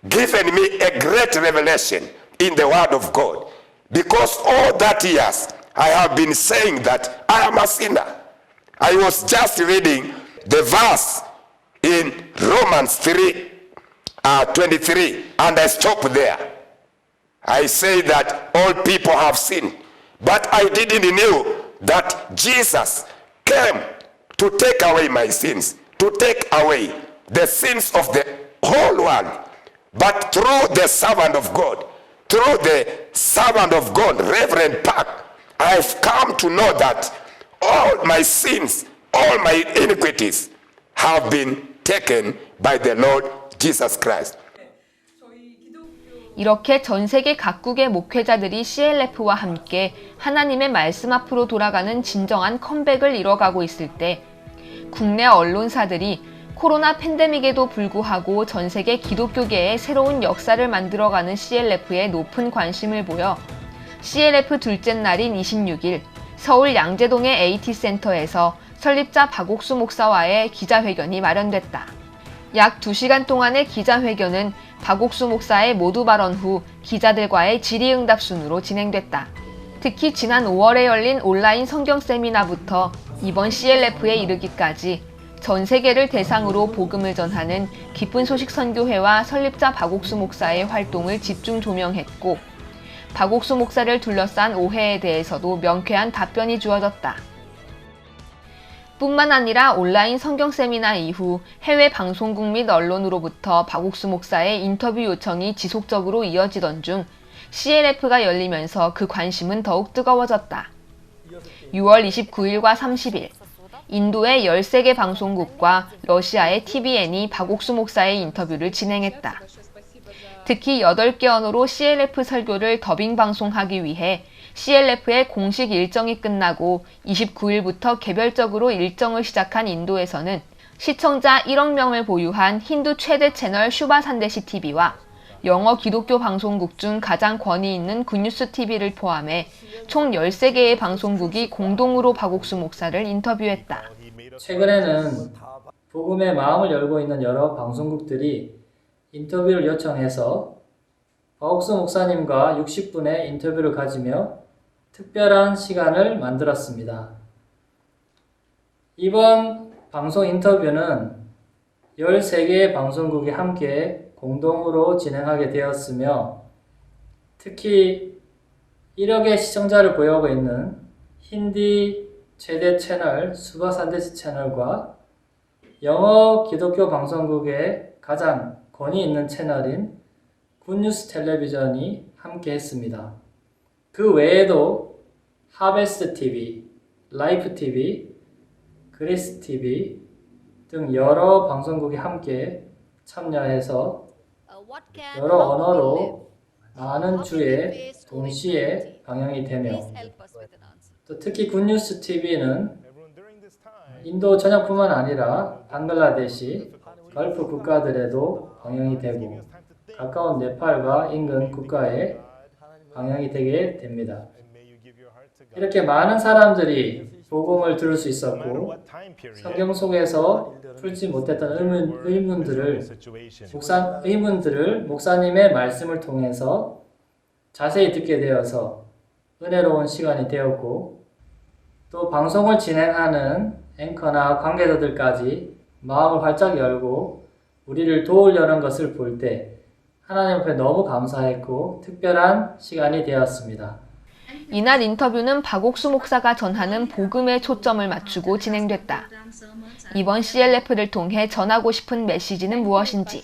given me a great revelation in the word of God. Because all that years, I have been saying that I am a sinner. I was just reading the verse in Romans 3:23, and I stopped there. I say that all people have sinned, but I didn't know that Jesus came to take away my sins, to take away the sins of the whole world. But through the servant of God, Reverend Park, I've come to know that all my sins, all my iniquities have been taken by the Lord Jesus Christ. 이렇게 전 세계 각국의 목회자들이 CLF와 함께 하나님의 말씀 앞으로 돌아가는 진정한 컴백을 이뤄가고 있을 때 국내 언론사들이 코로나 팬데믹에도 불구하고 전 세계 기독교계에 새로운 역사를 만들어가는 CLF에 높은 관심을 보여 CLF 둘째 날인 26일 서울 양재동의 AT센터에서 설립자 박옥수 목사와의 기자회견이 마련됐다. 약 2시간 동안의 기자회견은 박옥수 목사의 모두 발언 후 기자들과의 질의응답 순으로 진행됐다. 특히 지난 5월에 열린 온라인 성경 세미나부터 이번 CLF에 이르기까지 전 세계를 대상으로 복음을 전하는 기쁜 소식 선교회와 설립자 박옥수 목사의 활동을 집중 조명했고 박옥수 목사를 둘러싼 오해에 대해서도 명쾌한 답변이 주어졌다. 뿐만 아니라 온라인 성경 세미나 이후 해외 방송국 및 언론으로부터 박옥수 목사의 인터뷰 요청이 지속적으로 이어지던 중 CLF가 열리면서 그 관심은 더욱 뜨거워졌다. 6월 29일과 30일 인도의 13개 방송국과 러시아의 TVN이 박옥수 목사의 인터뷰를 진행했다. 특히 8개 언어로 CLF 설교를 더빙 방송하기 위해 CLF의 공식 일정이 끝나고 29일부터 개별적으로 일정을 시작한 인도에서는 시청자 1억 명을 보유한 힌두 최대 채널 슈바 산데시 TV와 영어 기독교 방송국 중 가장 권위 있는 굿뉴스 TV를 포함해 총 13개의 방송국이 공동으로 박옥수 목사를 인터뷰했다. 최근에는 복음의 마음을 열고 있는 여러 방송국들이 인터뷰를 요청해서 박옥수 목사님과 60분의 인터뷰를 가지며 특별한 시간을 만들었습니다. 이번 방송 인터뷰는 13개의 방송국이 함께 공동으로 진행하게 되었으며 특히 1억의 시청자를 보유하고 있는 힌디 최대 채널 수바 산데시 채널과 영어 기독교 방송국의 가장 권위 있는 채널인 굿뉴스 텔레비전이 함께 했습니다. 그 외에도 하베스트 TV, 라이프 TV, 그리스 TV 등 여러 방송국이 함께 참여해서 여러 언어로 많은 주에 동시에 방영이 되며 또 특히 굿뉴스 TV는 인도 전역뿐만 아니라 방글라데시, 걸프 국가들에도 방영이 되고 가까운 네팔과 인근 국가에 방영이 되게 됩니다. 이렇게 많은 사람들이 복음을 들을 수 있었고 성경 속에서 풀지 못했던 의문들을 목사님의 말씀을 통해서 자세히 듣게 되어서 은혜로운 시간이 되었고 또 방송을 진행하는 앵커나 관계자들까지 마음을 활짝 열고 우리를 도우려는 것을 볼 때 하나님 앞에 너무 감사했고 특별한 시간이 되었습니다. 이날 인터뷰는 박옥수 목사가 전하는 복음에 초점을 맞추고 진행됐다. 이번 CLF를 통해 전하고 싶은 메시지는 무엇인지,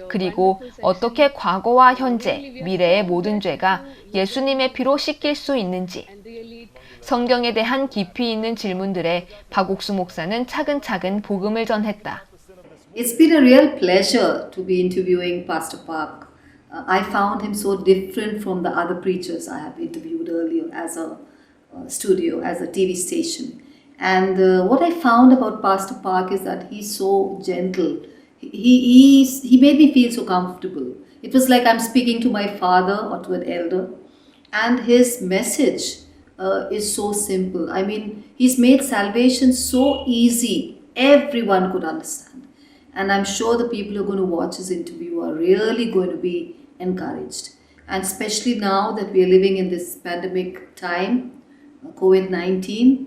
그리고 어떻게 과거와 현재, 미래의 모든 죄가 예수님의 피로 씻길 수 있는지, 성경에 대한 깊이 있는 질문들에 박옥수 목사는 차근차근 복음을 전했다. It's been a real pleasure to be interviewing Pastor Park. I found him so different from the other preachers I have interviewed earlier as a studio, as a TV station. And what I found about Pastor Park is that he's so gentle. He made me feel so comfortable. It was like I'm speaking to my father or to an elder. And his message is so simple. I mean, he's made salvation so easy, everyone could understand. And I'm sure the people who are going to watch this interview are really going to be encouraged. And especially now that we are living in this pandemic time, COVID-19,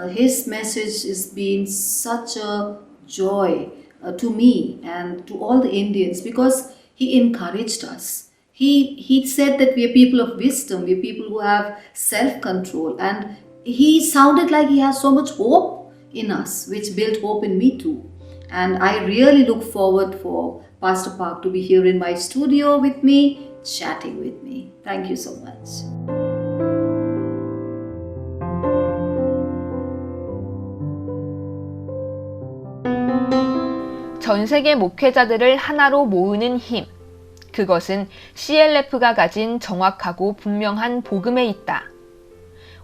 his message has been such a joy to me and to all the Indians because he encouraged us. He said that we are people of wisdom, we are people who have self-control, and he sounded like he has so much hope in us, which built hope in me too. And I really look forward for Pastor Park to be here in my studio with me, chatting with me. Thank you so much. 전 세계 목회자들을 하나로 모으는 힘. 그것은 CLF가 가진 정확하고 분명한 복음에 있다.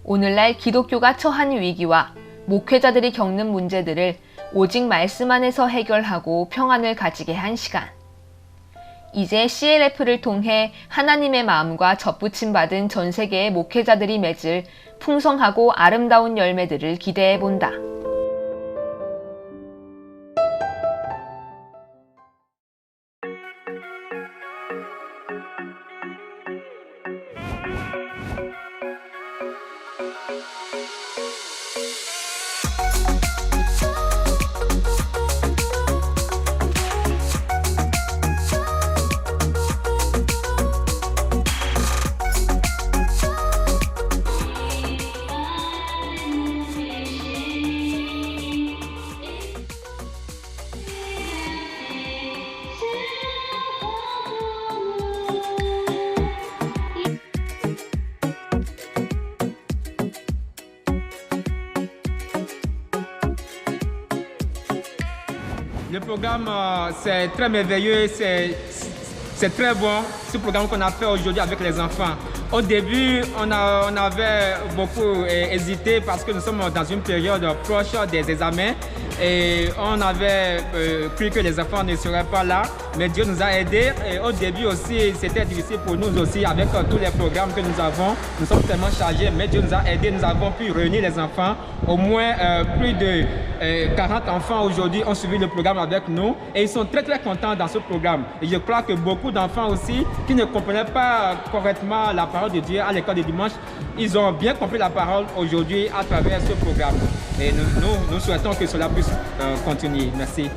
오늘날 기독교가 처한 위기와 목회자들이 겪는 문제들을 오직 말씀 안에서 해결하고 평안을 가지게 한 시간. 이제 CLF를 통해 하나님의 마음과 접붙임 받은 전 세계의 목회자들이 맺을 풍성하고 아름다운 열매들을 기대해 본다. Le programme, c'est très merveilleux, c'est très bon, ce programme qu'on a fait aujourd'hui avec les enfants. Au début, on avait beaucoup hésité parce que nous sommes dans une période proche des examens et on avait cru que les enfants ne seraient pas là, mais Dieu nous a aidés. Et au début aussi, c'était difficile pour nous aussi avec tous les programmes que nous avons. Nous sommes tellement chargés, mais Dieu nous a aidés. Nous avons pu réunir les enfants. Au moins plus de 40 enfants aujourd'hui ont suivi le programme avec nous et ils sont très très contents dans ce programme. Et je crois que beaucoup d'enfants aussi qui ne comprenaient pas correctement la parole de Dieu à l'école de dimanche, ils ont bien compris la parole aujourd'hui à travers ce programme. Et nous souhaitons que cela puisse continuer. Merci.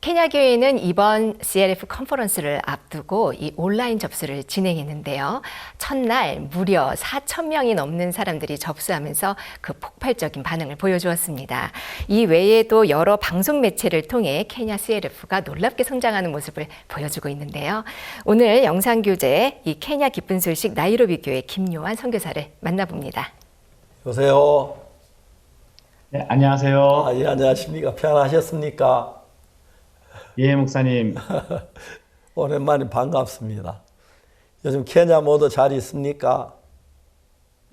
케냐 교회는 이번 CLF 컨퍼런스를 앞두고 이 온라인 접수를 진행했는데요. 첫날 무려 4,000명이 넘는 사람들이 접수하면서 그 폭발적인 반응을 보여주었습니다. 이 외에도 여러 방송 매체를 통해 케냐 CLF가 놀랍게 성장하는 모습을 보여주고 있는데요. 오늘 영상 교재 이 케냐 기쁜 소식 나이로비 교회 김요한 선교사를 만나봅니다. 여보세요. 네, 안녕하세요. 예, 안녕하십니까. 편안하셨습니까? 예, 목사님. 오랜만에 반갑습니다. 요즘 케냐 모두 잘 있습니까?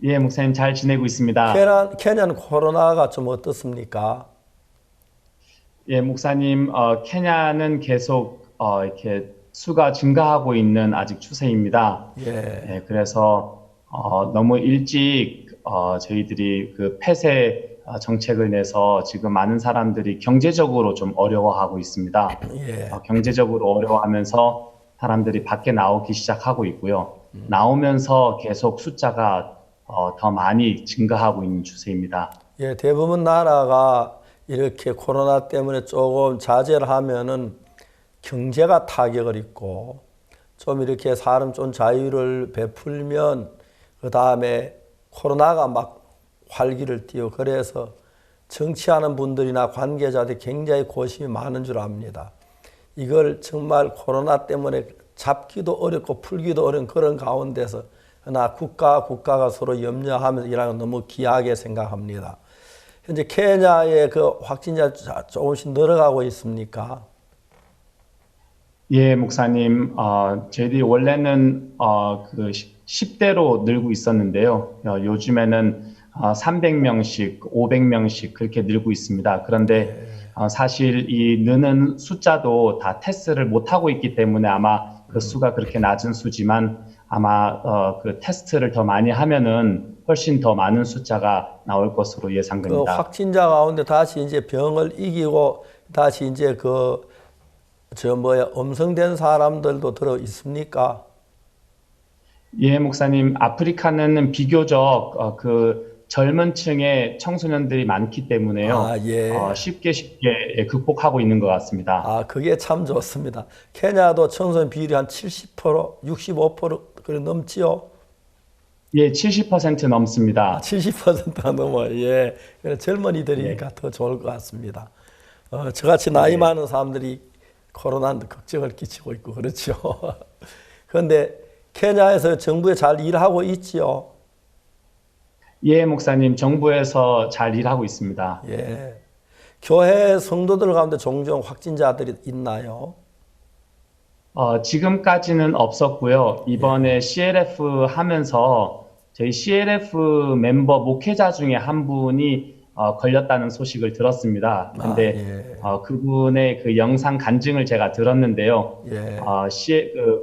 예, 목사님 잘 지내고 있습니다. 케냐는 코로나가 좀 어떻습니까? 예, 목사님, 케냐는 계속 이렇게 수가 증가하고 있는 아직 추세입니다. 예, 그래서 너무 일찍 저희들이 그 폐쇄 정책을 내서 지금 많은 사람들이 경제적으로 좀 어려워하고 있습니다. 예. 경제적으로 어려워하면서 사람들이 밖에 나오기 시작하고 있고요. 나오면서 계속 숫자가 더 많이 증가하고 있는 추세입니다. 예, 대부분 나라가 이렇게 코로나 때문에 조금 자제를 하면은 경제가 타격을 입고 좀 이렇게 사람 좀 자유를 베풀면 그 다음에 코로나가 막 활기를 띠고 그래서 정치하는 분들이나 관계자들이 굉장히 고심이 많은 줄 압니다. 이걸 정말 코로나 때문에 잡기도 어렵고 풀기도 어려운 그런 가운데서 그러나 국가가 서로 염려하면서 일하는 건 너무 귀하게 생각합니다. 현재 케냐의 그 확진자 조금씩 늘어가고 있습니까? 예, 목사님, 저희들이 원래는 그 10대로 늘고 있었는데요. 요즘에는 300명씩, 500명씩 그렇게 늘고 있습니다. 그런데 사실 이 느는 숫자도 다 테스트를 못하고 있기 때문에 아마 그 수가 그렇게 낮은 수지만 아마 그 테스트를 더 많이 하면은 훨씬 더 많은 숫자가 나올 것으로 예상됩니다. 그 확진자 가운데 다시 이제 병을 이기고 다시 이제 음성된 사람들도 들어 있습니까? 예, 목사님, 아프리카는 비교적 그 젊은 층의 청소년들이 많기 때문에요. 쉽게 극복하고 있는 것 같습니다. 그게 참 좋습니다. 케냐도 청소년 비율이 한 70%, 65% 그래 넘지요? 예, 70% 넘습니다. 70%가 넘어요. 예, 젊은이들이니까 더 좋을 것 같습니다. 저같이 나이 많은 사람들이 코로나한테 걱정을 끼치고 있고 그렇죠. 그런데 케냐에서 정부에 잘 일하고 있지요? 예, 목사님, 정부에서 잘 일하고 있습니다. 예. 교회 성도들 가운데 종종 확진자들이 있나요? 지금까지는 없었고요. 이번에 CLF 하면서 저희 CLF 멤버 목회자 중에 한 분이 걸렸다는 소식을 들었습니다. 근데 그분의 그 영상 간증을 제가 들었는데요.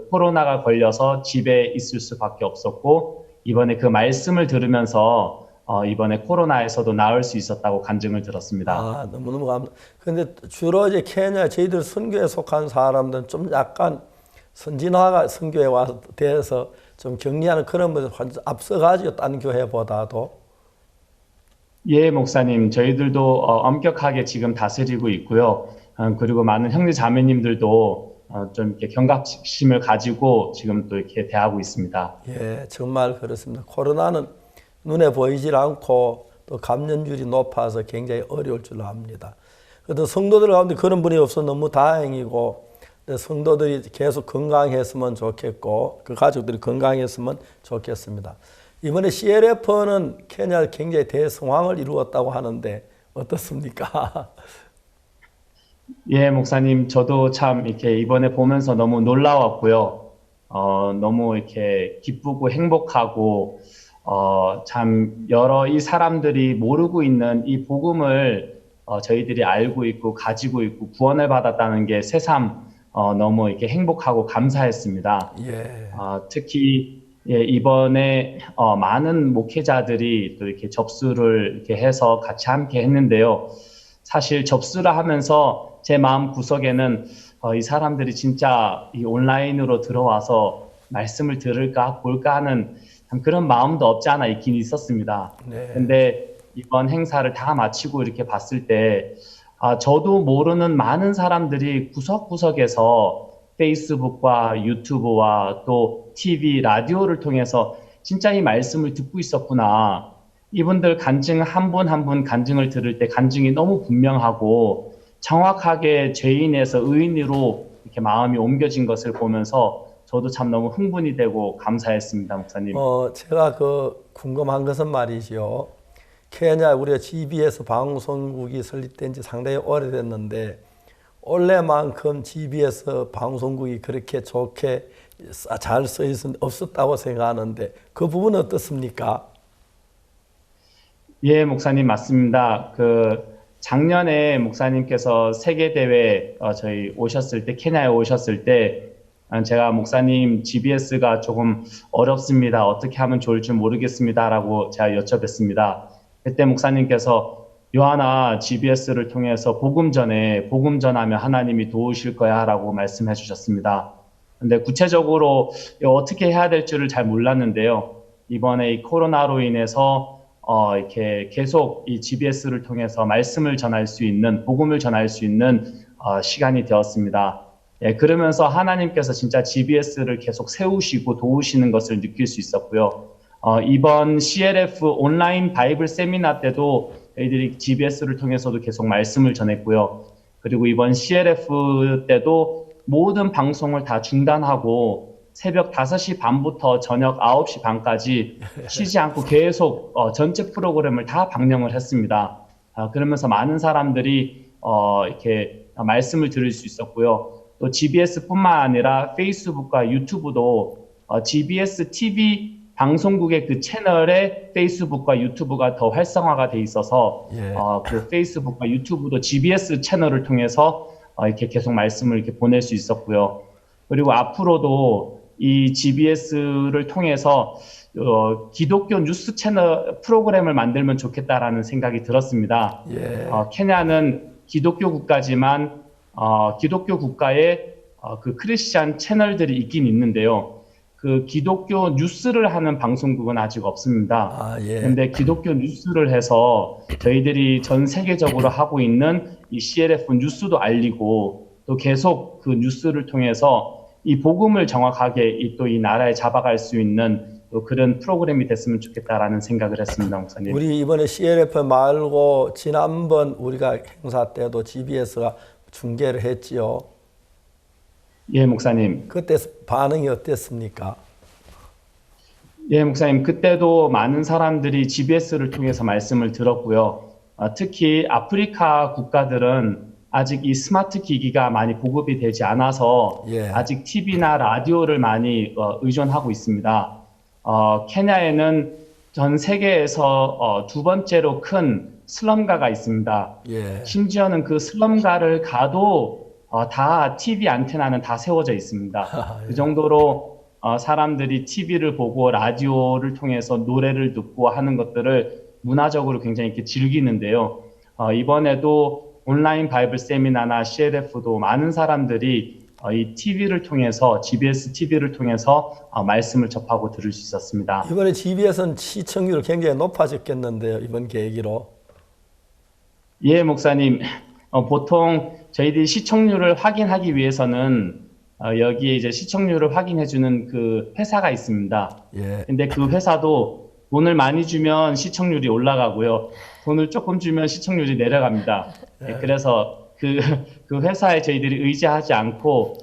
코로나가 걸려서 집에 있을 수밖에 없었고 이번에 그 말씀을 들으면서 이번에 코로나에서도 나을 수 있었다고 간증을 들었습니다. 너무너무 감사합니다. 근데 주로 이제 케냐 저희들 선교에 속한 사람들은 좀 약간 선진화가 선교에 와서 돼서 좀 격리하는 그런 것을 앞서가지고 다른 교회보다도. 예, 목사님, 저희들도 엄격하게 지금 다스리고 있고요. 그리고 많은 형제 자매님들도 좀 이렇게 경각심을 가지고 지금 또 이렇게 대하고 있습니다. 예, 정말 그렇습니다. 코로나는 눈에 보이질 않고 또 감염률이 높아서 굉장히 어려울 줄로 압니다. 그래도 성도들 가운데 그런 분이 없어 너무 다행이고 성도들이 계속 건강했으면 좋겠고 그 가족들이 건강했으면 좋겠습니다. 이번에 CLF는 케냐에 굉장히 대성황을 이루었다고 하는데 어떻습니까? 예, 목사님, 저도 참 이렇게 이번에 보면서 너무 놀라웠고요. 너무 이렇게 기쁘고 행복하고, 참 여러 이 사람들이 모르고 있는 이 복음을 저희들이 알고 있고 가지고 있고 구원을 받았다는 게 새삼 너무 이렇게 행복하고 감사했습니다. 특히 이번에 많은 목회자들이 또 이렇게 접수를 이렇게 해서 같이 함께 했는데요. 사실 접수를 하면서 제 마음 구석에는 이 사람들이 진짜 이 온라인으로 들어와서 말씀을 들을까 볼까 하는 그런 마음도 없지 않아 있긴 있었습니다. 근데 이번 행사를 다 마치고 이렇게 봤을 때 저도 모르는 많은 사람들이 구석구석에서 페이스북과 유튜브와 또 TV, 라디오를 통해서 진짜 이 말씀을 듣고 있었구나. 이분들 간증 한 분 한 분 간증을 들을 때 간증이 너무 분명하고 정확하게 죄인에서 의인으로 이렇게 마음이 옮겨진 것을 보면서 저도 참 너무 흥분이 되고 감사했습니다, 목사님. 제가 궁금한 것은 말이죠. 케냐 우리가 GBS 방송국이 설립된 지 상당히 오래됐는데 원래만큼 GBS 방송국이 그렇게 좋게 잘 써 있은 없었다고 생각하는데 그 부분은 어떻습니까? 예, 목사님 맞습니다. 작년에 목사님께서 세계 대회 저희 오셨을 때 케냐에 오셨을 때 제가 목사님 GBS가 조금 어렵습니다. 어떻게 하면 좋을지 모르겠습니다라고 제가 여쭤뵀습니다. 그때 목사님께서 요한아 GBS를 통해서 복음 전하면 하나님이 도우실 거야라고 말씀해 주셨습니다. 근데 구체적으로 어떻게 해야 될 줄을 잘 몰랐는데요. 이번에 이 코로나로 인해서 이렇게 계속 이 GBS를 통해서 말씀을 전할 수 있는 복음을 전할 수 있는 시간이 되었습니다. 그러면서 하나님께서 진짜 GBS를 계속 세우시고 도우시는 것을 느낄 수 있었고요. 이번 CLF 온라인 바이블 세미나 때도 저희들이 GBS를 통해서도 계속 말씀을 전했고요. 그리고 이번 CLF 때도 모든 방송을 다 중단하고 새벽 5시 반부터 저녁 9시 반까지 쉬지 않고 계속 전체 프로그램을 다 방영을 했습니다. 그러면서 많은 사람들이 이렇게 말씀을 들을 수 있었고요. 또 GBS뿐만 아니라 페이스북과 유튜브도 GBS TV 방송국의 그 채널에 페이스북과 유튜브가 더 활성화가 돼 있어서 그 페이스북과 유튜브도 GBS 채널을 통해서 이렇게 계속 말씀을 이렇게 보낼 수 있었고요. 그리고 앞으로도 이 GBS를 통해서 기독교 뉴스 채널 프로그램을 만들면 좋겠다라는 생각이 들었습니다. 케냐는 기독교 국가지만 기독교 국가에 그 크리스찬 채널들이 있긴 있는데요. 그 기독교 뉴스를 하는 방송국은 아직 없습니다. 그런데 기독교 뉴스를 해서 저희들이 전 세계적으로 하고 있는 이 CLF 뉴스도 알리고 또 계속 그 뉴스를 통해서 이 복음을 정확하게 또 이 나라에 잡아갈 수 있는 또 그런 프로그램이 됐으면 좋겠다라는 생각을 했습니다, 목사님. 우리 이번에 CLF 말고 지난번 우리가 행사 때도 GBS가 중계를 했지요. 예, 목사님. 그때 반응이 어땠습니까? 예, 목사님. 그때도 많은 사람들이 GBS를 통해서 말씀을 들었고요. 특히 아프리카 국가들은 아직 이 스마트 기기가 많이 보급이 되지 않아서 아직 TV나 라디오를 많이 의존하고 있습니다. 케냐에는 전 세계에서 두 번째로 큰 슬럼가가 있습니다. 심지어는 그 슬럼가를 가도 다 TV 안테나는 다 세워져 있습니다. 그 정도로 사람들이 TV를 보고 라디오를 통해서 노래를 듣고 하는 것들을 문화적으로 굉장히 이렇게 즐기는데요. 이번에도 온라인 바이블 세미나나 CLF도 많은 사람들이 이 TV를 통해서 GBS TV를 통해서 말씀을 접하고 들을 수 있었습니다. 이번에 GBS는 시청률 굉장히 높아졌겠는데요. 이번 계기로. 예, 목사님. 보통 저희들이 시청률을 확인하기 위해서는 여기에 이제 시청률을 확인해주는 그 회사가 있습니다. 근데 그 회사도 돈을 많이 주면 시청률이 올라가고요. 돈을 조금 주면 시청률이 내려갑니다. 그래서 그 회사에 저희들이 의지하지 않고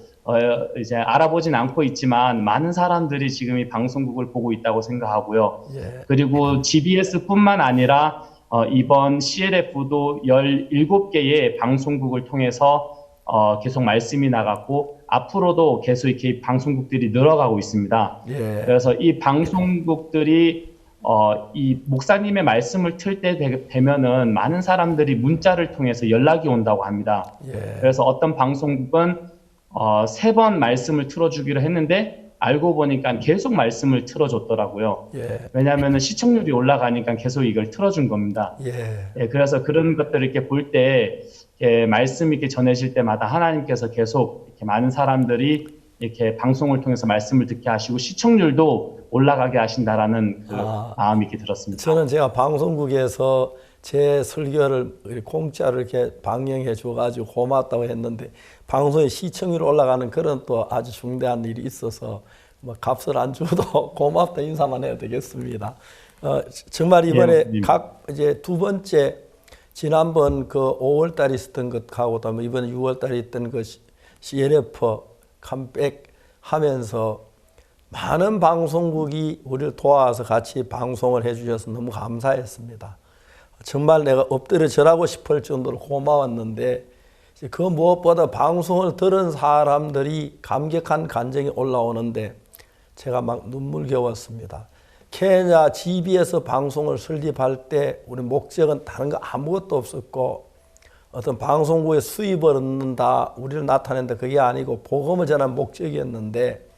이제 알아보진 않고 있지만 많은 사람들이 지금 이 방송국을 보고 있다고 생각하고요. 그리고 GBS뿐만 아니라 이번 CLF도 17개의 방송국을 통해서 계속 말씀이 나갔고 앞으로도 계속 이렇게 방송국들이 늘어가고 있습니다. 그래서 이 방송국들이 이 목사님의 말씀을 틀 때 되면은 많은 사람들이 문자를 통해서 연락이 온다고 합니다. 그래서 어떤 방송국은 3번 말씀을 틀어주기로 했는데 알고 보니까 계속 말씀을 틀어줬더라고요. 왜냐하면 시청률이 올라가니까 계속 이걸 틀어준 겁니다. 그래서 그런 것들을 이렇게 볼 때 말씀 이렇게 전해질 때마다 하나님께서 계속 이렇게 많은 사람들이 이렇게 방송을 통해서 말씀을 듣게 하시고 시청률도 올라가게 하신다라는 그 마음이 이렇게 들었습니다. 저는 제가 방송국에서 제 설교를 공짜로 이렇게 방영해 줘가지고 고맙다고 했는데 방송에 시청률 올라가는 그런 또 아주 중대한 일이 있어서 뭐 값을 안 줘도 고맙다 인사만 해야 되겠습니다. 정말 이번에 이제 두 번째 지난번 그 5월달에 있었던 것하고 또 이번 6월달에 있던 그 CLF 컴백하면서 많은 방송국이 우리를 도와서 같이 방송을 해주셔서 너무 감사했습니다. 정말 내가 엎드려 절하고 싶을 정도로 고마웠는데 그 무엇보다 방송을 들은 사람들이 감격한 감정이 올라오는데 제가 막 눈물겨웠습니다. 케냐 GBS 방송을 설립할 때 우리 목적은 다른 거 아무것도 없었고 어떤 방송국의 수입을 얻는다, 우리를 나타낸다 그게 아니고 복음을 전하는 목적이었는데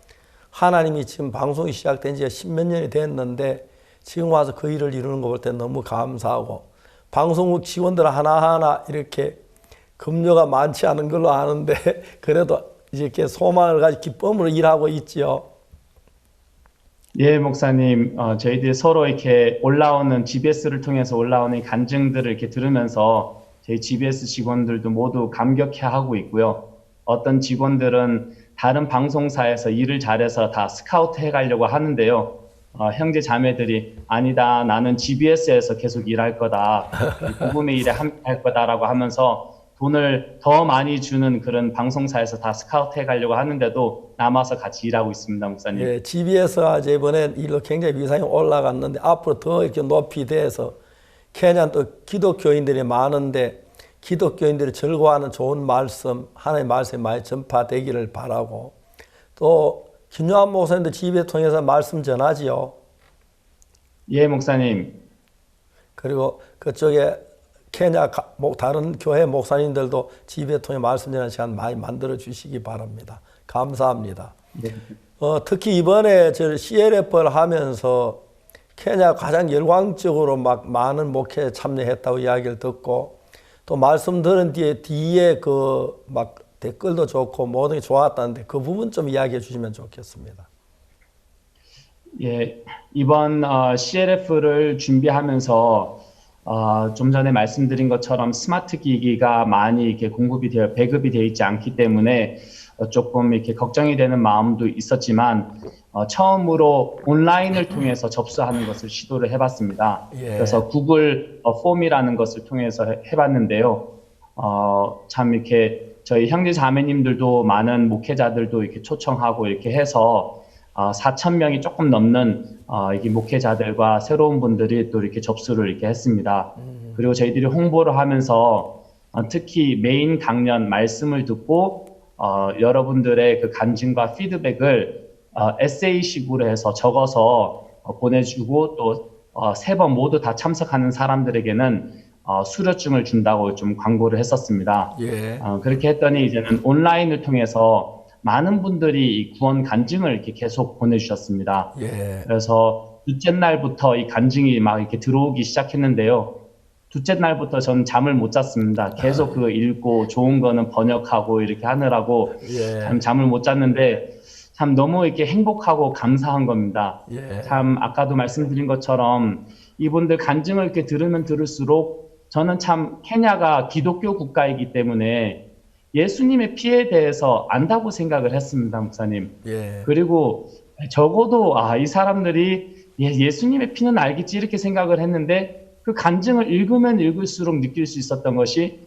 하나님이 지금 방송이 시작된 지가 10몇 년이 됐는데 지금 와서 그 일을 이루는 거 볼 때 너무 감사하고 방송국 직원들 하나하나 이렇게 급료가 많지 않은 걸로 아는데 그래도 이렇게 소망을 가지고 기쁨으로 일하고 있지요. 예, 목사님. 저희들이 서로 이렇게 올라오는 GBS를 통해서 올라오는 간증들을 이렇게 들으면서 저희 GBS 직원들도 모두 감격해하고 있고요. 어떤 직원들은 다른 방송사에서 일을 잘해서 다 스카우트 해가려고 하는데요. 형제 자매들이 아니다, 나는 GBS에서 계속 일할 거다, 복음의 일에 함께할 거다라고 하면서 돈을 더 많이 주는 그런 방송사에서 다 스카우트 해가려고 하는데도 남아서 같이 일하고 있습니다, 목사님. 예, GBS가 이번에 일로 굉장히 위상이 올라갔는데 앞으로 더 이렇게 높이 돼서 케냐는 또 기독교인들이 많은데 기독교인들이 즐거워하는 좋은 말씀, 하나님의 말씀이 많이 전파되기를 바라고 또 김요한 목사님도 GBS 통해서 말씀 전하지요. 예, 목사님. 그리고 그쪽에 케냐 다른 교회 목사님들도 GBS 통해 말씀 전하는 시간 많이 만들어 주시기 바랍니다. 감사합니다. 네. 특히 이번에 저 CLF를 하면서 케냐 가장 열광적으로 막 많은 목회에 참여했다고 이야기를 듣고 또 말씀 들은 뒤에 그 막 댓글도 좋고 모든 게 좋았다는데 그 부분 좀 이야기해 주시면 좋겠습니다. 예, 이번 CLF를 준비하면서 좀 전에 말씀드린 것처럼 스마트 기기가 많이 이렇게 배급이 되어 있지 않기 때문에 조금 이렇게 걱정이 되는 마음도 있었지만 처음으로 온라인을 통해서 접수하는 것을 시도를 해봤습니다. 예. 그래서 구글 폼이라는 것을 통해서 해봤는데요. 참 이렇게 저희 형제 자매님들도 많은 목회자들도 이렇게 초청하고 이렇게 해서 4,000명이 조금 넘는 이게 목회자들과 새로운 분들이 또 이렇게 접수를 이렇게 했습니다. 그리고 저희들이 홍보를 하면서 특히 메인 강연 말씀을 듣고 여러분들의 그 간증과 피드백을 에세이식으로 해서 적어서 보내주고 또 3번 모두 다 참석하는 사람들에게는 수료증을 준다고 좀 광고를 했었습니다. 예. 그렇게 했더니 이제는 온라인을 통해서 많은 분들이 이 구원 간증을 이렇게 계속 보내주셨습니다. 예. 그래서 둘째 날부터 이 간증이 막 이렇게 들어오기 시작했는데요. 둘째 날부터 저는 잠을 못 잤습니다. 계속 그거 읽고 좋은 거는 번역하고 이렇게 하느라고 예. 참 잠을 못 잤는데 참 너무 이렇게 행복하고 감사한 겁니다. 예. 참 아까도 말씀드린 것처럼 이분들 간증을 이렇게 들으면 들을수록 저는 참 케냐가 기독교 국가이기 때문에 예수님의 피에 대해서 안다고 생각을 했습니다, 목사님. 예. 그리고 적어도 이 사람들이 예수님의 피는 알겠지 이렇게 생각을 했는데 그 간증을 읽으면 읽을수록 느낄 수 있었던 것이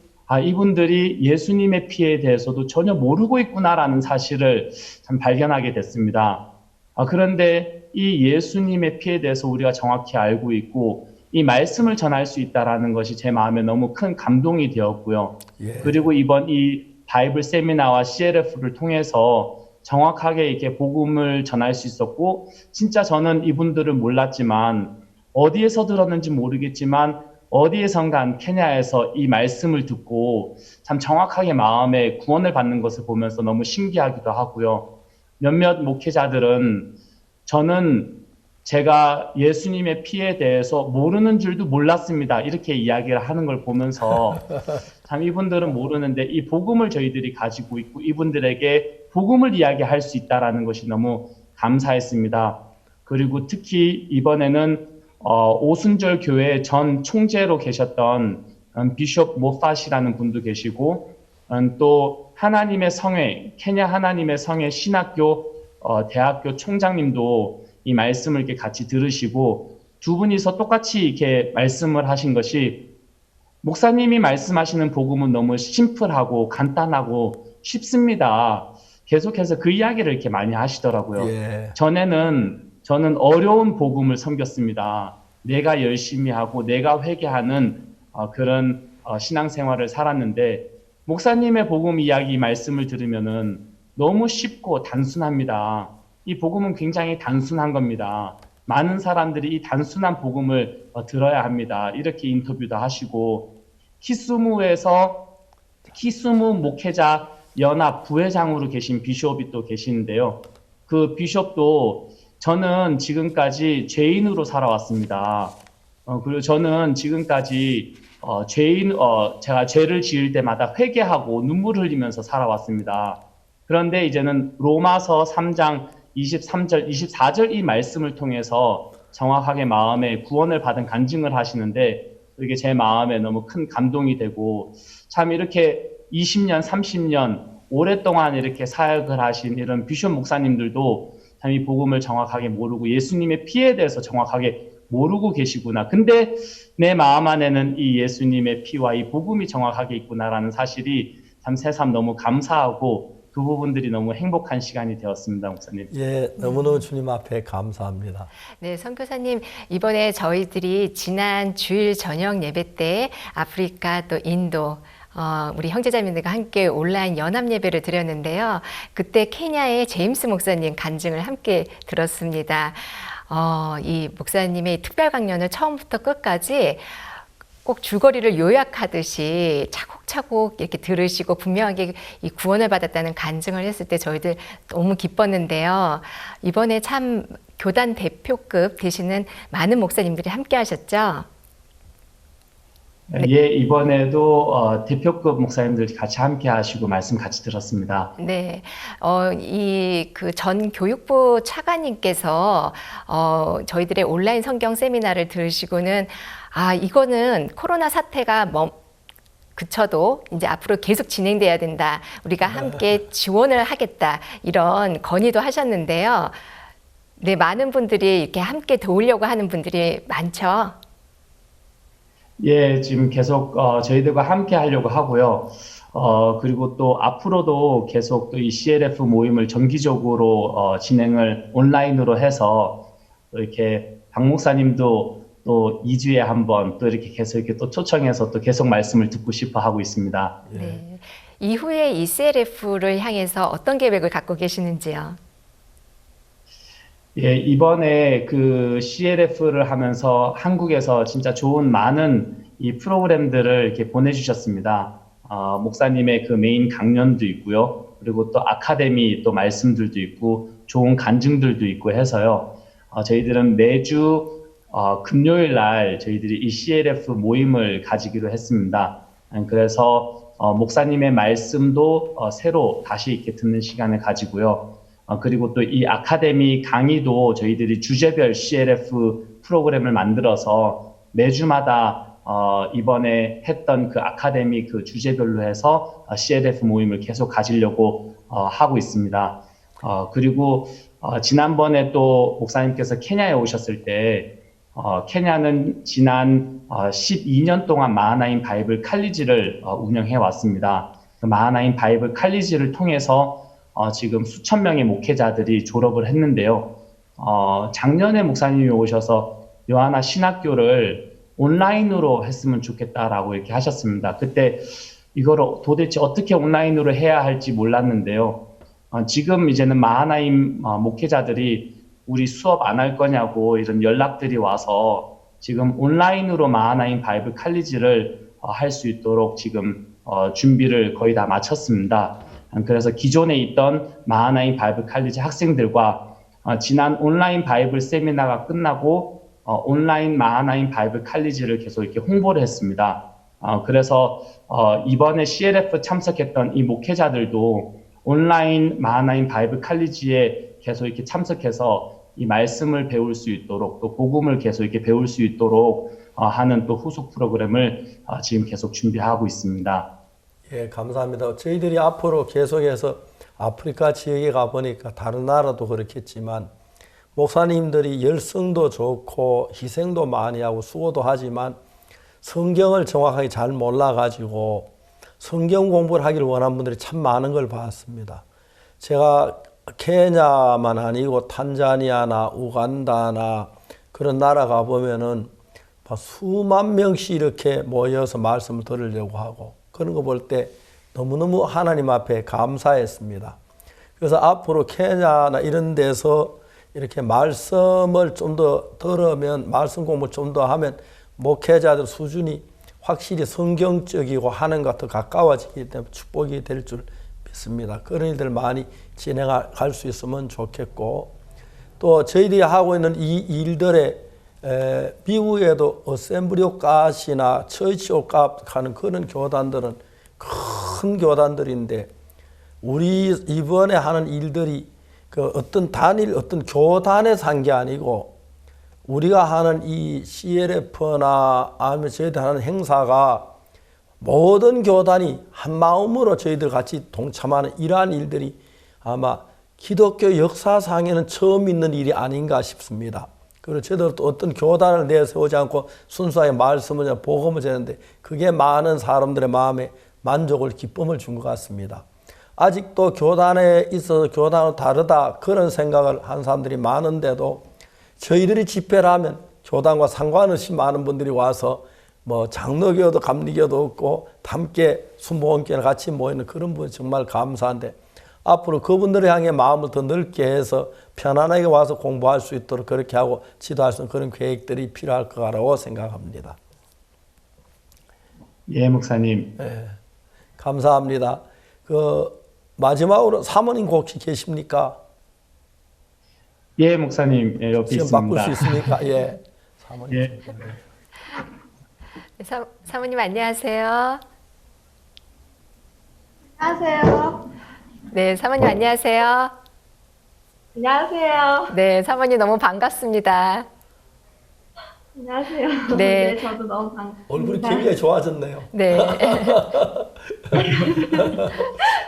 이분들이 예수님의 피에 대해서도 전혀 모르고 있구나라는 사실을 참 발견하게 됐습니다. 그런데 이 예수님의 피에 대해서 우리가 정확히 알고 있고 이 말씀을 전할 수 있다라는 것이 제 마음에 너무 큰 감동이 되었고요. 예. 그리고 이번 이 바이블 세미나와 CLF를 통해서 정확하게 이렇게 복음을 전할 수 있었고 진짜 저는 이분들을 몰랐지만 어디에서 들었는지 모르겠지만 어디에선가 케냐에서 이 말씀을 듣고 참 정확하게 마음에 구원을 받는 것을 보면서 너무 신기하기도 하고요. 몇몇 목회자들은 저는 제가 예수님의 피에 대해서 모르는 줄도 몰랐습니다. 이렇게 이야기를 하는 걸 보면서 참 이분들은 모르는데 이 복음을 저희들이 가지고 있고 이분들에게 복음을 이야기할 수 있다는 것이 너무 감사했습니다. 그리고 특히 이번에는 오순절 교회 전 총재로 계셨던 비숍 모팟이라는 분도 계시고 또 하나님의 성회, 케냐 하나님의 성회 신학교 대학교 총장님도 이 말씀을 이렇게 같이 들으시고 두 분이서 똑같이 이렇게 말씀을 하신 것이 목사님이 말씀하시는 복음은 너무 심플하고 간단하고 쉽습니다. 계속해서 그 이야기를 이렇게 많이 하시더라고요. 예. 전에는 저는 어려운 복음을 섬겼습니다. 내가 열심히 하고 내가 회개하는 그런 신앙생활을 살았는데 목사님의 복음 이야기 말씀을 들으면은 너무 쉽고 단순합니다. 이 복음은 굉장히 단순한 겁니다. 많은 사람들이 이 단순한 복음을 들어야 합니다. 이렇게 인터뷰도 하시고 키스무 목회자 연합 부회장으로 계신 비숍이 또 계시는데요. 그 비숍도 저는 지금까지 죄인으로 살아왔습니다. 그리고 저는 지금까지 제가 죄를 지을 때마다 회개하고 눈물 흘리면서 살아왔습니다. 그런데 이제는 로마서 3장 23절, 24절 이 말씀을 통해서 정확하게 마음에 구원을 받은 간증을 하시는데 이게 제 마음에 너무 큰 감동이 되고 참 이렇게 20년, 30년 오랫동안 이렇게 사역을 하신 이런 비숍 목사님들도 참 이 복음을 정확하게 모르고 예수님의 피에 대해서 정확하게 모르고 계시구나. 근데 내 마음 안에는 이 예수님의 피와 이 복음이 정확하게 있구나라는 사실이 참 새삼 너무 감사하고 그 부분들이 너무 행복한 시간이 되었습니다, 목사님. 예, 너무너무 주님 앞에 감사합니다. 네, 선교사님, 이번에 저희들이 지난 주일 저녁 예배 때 아프리카 또 인도 우리 형제자매들과 함께 온라인 연합 예배를 드렸는데요. 그때 케냐의 제임스 목사님 간증을 함께 들었습니다. 이 목사님의 특별 강연을 처음부터 끝까지 꼭 줄거리를 요약하듯이 차곡차곡 이렇게 들으시고 분명하게 이 구원을 받았다는 간증을 했을 때 저희들 너무 기뻤는데요. 이번에 참 교단 대표급 되시는 많은 목사님들이 함께 하셨죠? 네. 예, 이번에도 대표급 목사님들 같이 함께 하시고 말씀 같이 들었습니다. 네, 이 그 전 교육부 차관님께서 저희들의 온라인 성경 세미나를 들으시고는 이거는 코로나 사태가 그쳐도 이제 앞으로 계속 진행돼야 된다. 우리가 함께 지원을 하겠다. 이런 건의도 하셨는데요. 네, 많은 분들이 이렇게 함께 도우려고 하는 분들이 많죠. 예, 지금 계속 저희들과 함께 하려고 하고요. 그리고 또 앞으로도 계속 또 이 CLF 모임을 정기적으로 진행을 온라인으로 해서 또 이렇게 박 목사님도 또 2주에 한 번 또 이렇게 계속 이렇게 또 초청해서 또 계속 말씀을 듣고 싶어 하고 있습니다. 네. 이후에 이 CLF를 향해서 어떤 계획을 갖고 계시는지요? 예, 이번에 그 CLF를 하면서 한국에서 진짜 좋은 많은 이 프로그램들을 이렇게 보내주셨습니다. 목사님의 그 메인 강연도 있고요. 그리고 또 아카데미 또 말씀들도 있고 좋은 간증들도 있고 해서요. 저희들은 매주 금요일 날 저희들이 이 CLF 모임을 가지기로 했습니다. 그래서 목사님의 말씀도 새로 다시 이렇게 듣는 시간을 가지고요. 그리고 또 이 아카데미 강의도 저희들이 주제별 CLF 프로그램을 만들어서 매주마다 이번에 했던 그 아카데미 그 주제별로 해서 CLF 모임을 계속 가지려고 하고 있습니다. 그리고 지난번에 또 목사님께서 케냐에 오셨을 때 케냐는 지난 12년 동안 마하나임 바이블 칼리지를 운영해 왔습니다. 그 마하나임 바이블 칼리지를 통해서 지금 수천 명의 목회자들이 졸업을 했는데요. 작년에 목사님이 오셔서 요하나 신학교를 온라인으로 했으면 좋겠다라고 이렇게 하셨습니다. 그때 이거를 도대체 어떻게 온라인으로 해야 할지 몰랐는데요. 지금 이제는 마하나임 목회자들이 우리 수업 안 할 거냐고 이런 연락들이 와서 지금 온라인으로 마하나임 바이블 칼리지를 할 수 있도록 지금 준비를 거의 다 마쳤습니다. 그래서 기존에 있던 마하나임 바이블 칼리지 학생들과 지난 온라인 바이블 세미나가 끝나고 온라인 마하나임 바이블 칼리지를 계속 이렇게 홍보를 했습니다. 그래서 이번에 CLF 참석했던 이 목회자들도 온라인 마하나임 바이블 칼리지에 계속 이렇게 참석해서 이 말씀을 배울 수 있도록 또 복음을 계속 이렇게 배울 수 있도록 하는 또 후속 프로그램을 지금 계속 준비하고 있습니다. 예, 감사합니다. 저희들이 앞으로 계속해서 아프리카 지역에 가보니까 다른 나라도 그렇겠지만 목사님들이 열성도 좋고 희생도 많이 하고 수고도 하지만 성경을 정확하게 잘 몰라가지고 성경 공부를 하기를 원하는 분들이 참 많은 걸 봤습니다. 제가 케냐만 아니고 탄자니아나 우간다나 그런 나라 가보면은 수만 명씩 이렇게 모여서 말씀을 들으려고 하고 그런 거 볼 때 너무너무 하나님 앞에 감사했습니다. 그래서 앞으로 케냐나 이런 데서 이렇게 말씀을 좀 더 들으면 말씀 공부를 좀 더 하면 목회자들 수준이 확실히 성경적이고 하나님과 더 가까워지기 때문에 축복이 될 줄 믿습니다. 그런 일들 많이 진행할 수 있으면 좋겠고 또 저희들이 하고 있는 이 일들에 미국에도 어셈블리 오브 갓이나 처치 오브 갓 하는 그런 교단들은 큰 교단들인데 우리 이번에 하는 일들이 그 어떤 단일 어떤 교단에서 한 게 아니고 우리가 하는 이 CLF나 아니면 저희들 하는 행사가 모든 교단이 한 마음으로 저희들 같이 동참하는 이러한 일들이 아마 기독교 역사상에는 처음 있는 일이 아닌가 싶습니다. 그리고 저희들 또 어떤 교단을 내세우지 않고 순수하게 말씀을 복음을 전하는데 그게 많은 사람들의 마음에 만족을 기쁨을 준 것 같습니다. 아직도 교단에 있어서 교단은 다르다 그런 생각을 한 사람들이 많은데도 저희들이 집회를 하면 교단과 상관없이 많은 분들이 와서 뭐 장로교도 감리교도 없고 함께 순복음교회를 같이 모이는 그런 분 정말 감사한데 앞으로 그분들을 향해 마음을 더 넓게 해서 편안하게 와서 공부할 수 있도록 그렇게 하고 지도할 수 있는 그런 계획들이 필요할 거라고 생각합니다. 예, 목사님. 네, 감사합니다. 그 마지막으로 사모님 혹시 계십니까? 예, 목사님. 예, 옆에 지금 있습니다. 바꿀 수 있습니까? 예. 사모님. 예. 사모님 안녕하세요. 안녕하세요. 네, 사모님 안녕하세요. 안녕하세요. 네, 사모님 너무 반갑습니다. 안녕하세요. 네. 네, 저도 너무 반갑습니다. 얼굴이 굉장히 좋아졌네요. 네.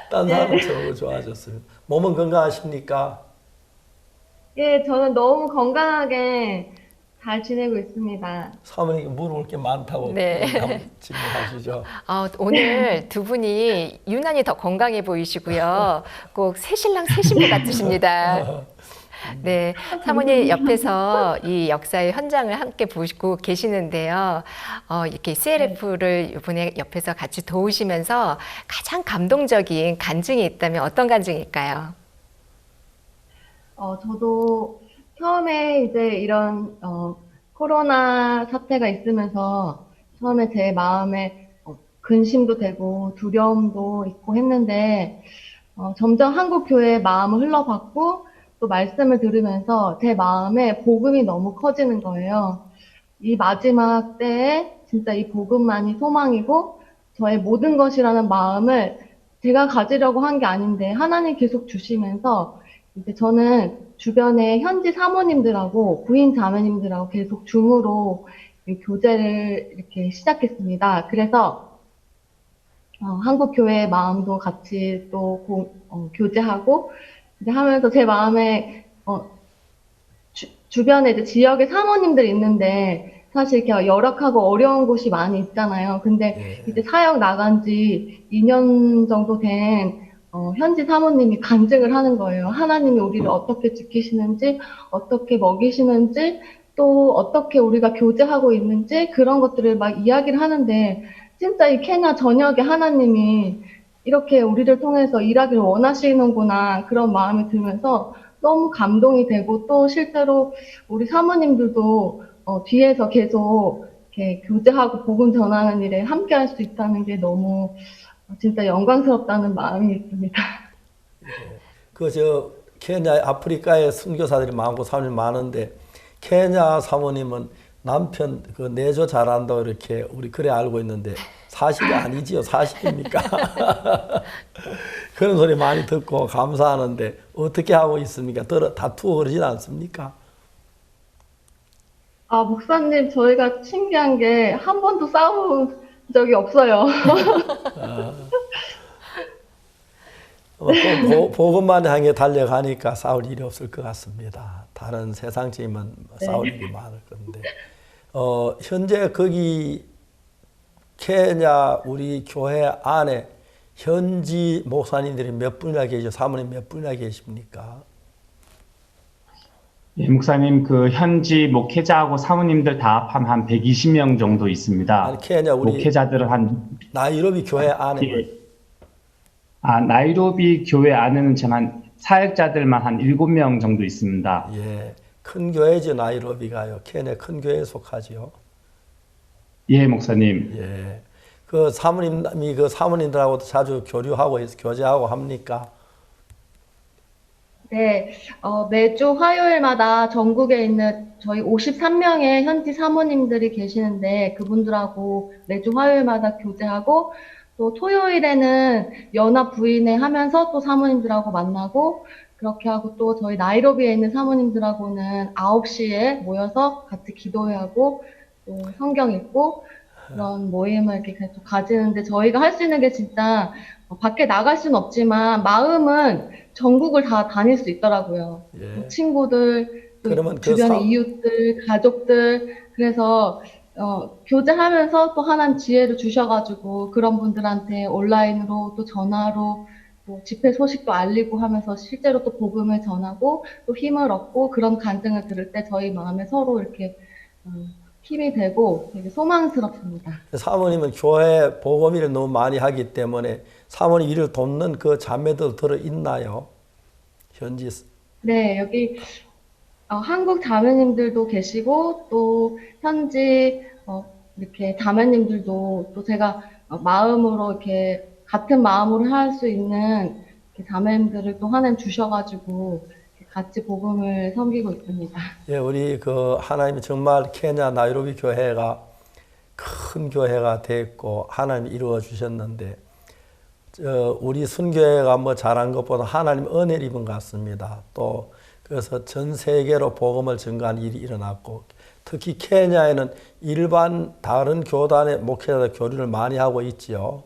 딴 사람처럼 좋아졌습니다. 몸은 건강하십니까? 예, 저는 너무 건강하게 잘 지내고 있습니다. 사모님 물어볼 게 많다고 네. 한번 질문하시죠. 오늘 두 분이 유난히 더 건강해 보이시고요. 꼭 새신랑 새신부 같으십니다. 네, 사모님 옆에서 이 역사의 현장을 함께 보시고 계시는데요. 이렇게 CLF를 이번에 옆에서 같이 도우시면서 가장 감동적인 간증이 있다면 어떤 간증일까요? 저도 처음에 이제 이런 코로나 사태가 있으면서 처음에 제 마음에 근심도 되고 두려움도 있고 했는데 점점 한국 교회의 마음을 흘러봤고 또 말씀을 들으면서 제 마음에 복음이 너무 커지는 거예요. 이 마지막 때에 진짜 이 복음만이 소망이고 저의 모든 것이라는 마음을 제가 가지려고 한 게 아닌데 하나님 계속 주시면서 이제 저는 주변에 현지 사모님들하고 부인 자매님들하고 계속 줌으로 교제를 이렇게 시작했습니다. 그래서 한국 교회의 마음도 같이 또 교제하고 이제 하면서 제 마음에 주변에 이제 지역에 사모님들이 있는데 사실 이렇게 열악하고 어려운 곳이 많이 있잖아요. 근데 이제 사역 나간 지 2년 정도 된 현지 사모님이 간증을 하는 거예요. 하나님이 우리를 어떻게 지키시는지, 어떻게 먹이시는지, 또 어떻게 우리가 교제하고 있는지 그런 것들을 막 이야기를 하는데 진짜 이 케냐 전역에 하나님이 이렇게 우리를 통해서 일하기를 원하시는구나 그런 마음이 들면서 너무 감동이 되고 또 실제로 우리 사모님들도 뒤에서 계속 이렇게 교제하고 복음 전하는 일에 함께 할 수 있다는 게 너무 진짜 영광스럽다는 마음이 있습니다. 케냐 아프리카에 선교사들이 많고 사모님 많은데 케냐 사모님은 남편 그 내조 잘한다고 이렇게 우리 그래 알고 있는데 사실이 아니지요? 사실입니까? 그런 소리 많이 듣고 감사하는데 어떻게 하고 있습니까? 다투고 그러진 않습니까? 목사님, 저희가 신기한 게 한 번도 싸운 적이 없어요. 복음만 향해 달려가니까 싸울 일이 없을 것 같습니다. 다른 세상적이면 싸울 일이 많을 건데 현재 거기 케냐 우리 교회 안에 현지 목사님들이 몇 분이나 계시죠? 사모님 몇 분이나 계십니까? 예, 목사님 그 현지 목회자하고 사모님들 다 합하면 한 120명 정도 있습니다. 아니, 케냐 우리 목회자들은 한 나이로비 교회 안에 나이로비 교회 안에는 지금 한 사역자들만 한 7명 정도 있습니다. 예, 큰 교회죠 나이로비가요. 케냐 큰 교회에 속하지요. 예, 목사님. 예, 그 사모님이 그 사모님들하고도 자주 교류하고 교제하고 합니까? 네, 매주 화요일마다 전국에 있는 저희 53명의 현지 사모님들이 계시는데 그분들하고 매주 화요일마다 교제하고 또 토요일에는 연합 부인회 하면서 또 사모님들하고 만나고 그렇게 하고 또 저희 나이로비에 있는 사모님들하고는 9시에 모여서 같이 기도하고 또 성경 읽고 그런 모임을 이렇게 계속 가지는데 저희가 할 수 있는 게 진짜 밖에 나갈 수는 없지만 마음은 전국을 다 다닐 수 있더라고요. 친구들 또 그러면 그 주변의 이웃들, 가족들, 그래서 교제하면서 또 하나님 지혜를 주셔가지고 그런 분들한테 온라인으로 또 전화로 또 집회 소식도 알리고 하면서 실제로 또 복음을 전하고 또 힘을 얻고 그런 간증을 들을 때 저희 마음에 서로 이렇게 힘이 되고 되게 소망스럽습니다. 사모님은 교회 복음 일을 너무 많이 하기 때문에 사모님 일을 돕는 그 자매도 들어 있나요? 현지. 네, 여기 한국 자매님들도 계시고 또 현지 이렇게 자매님들도 또 제가 마음으로 이렇게 같은 마음으로 할 수 있는 자매님들을 또 하나님 주셔가지고 같이 복음을 섬기고 있습니다. 예, 우리 그 하나님이 정말 케냐 나이로비 교회가 큰 교회가 됐고 하나님이 이루어 주셨는데 우리 순교회가 뭐 잘한 것보다 하나님 은혜를 입은 것 같습니다. 또 그래서 전 세계로 복음을 전가하는 일이 일어났고 특히 케냐에는 일반 다른 교단의 목회자들 교류를 많이 하고 있지요.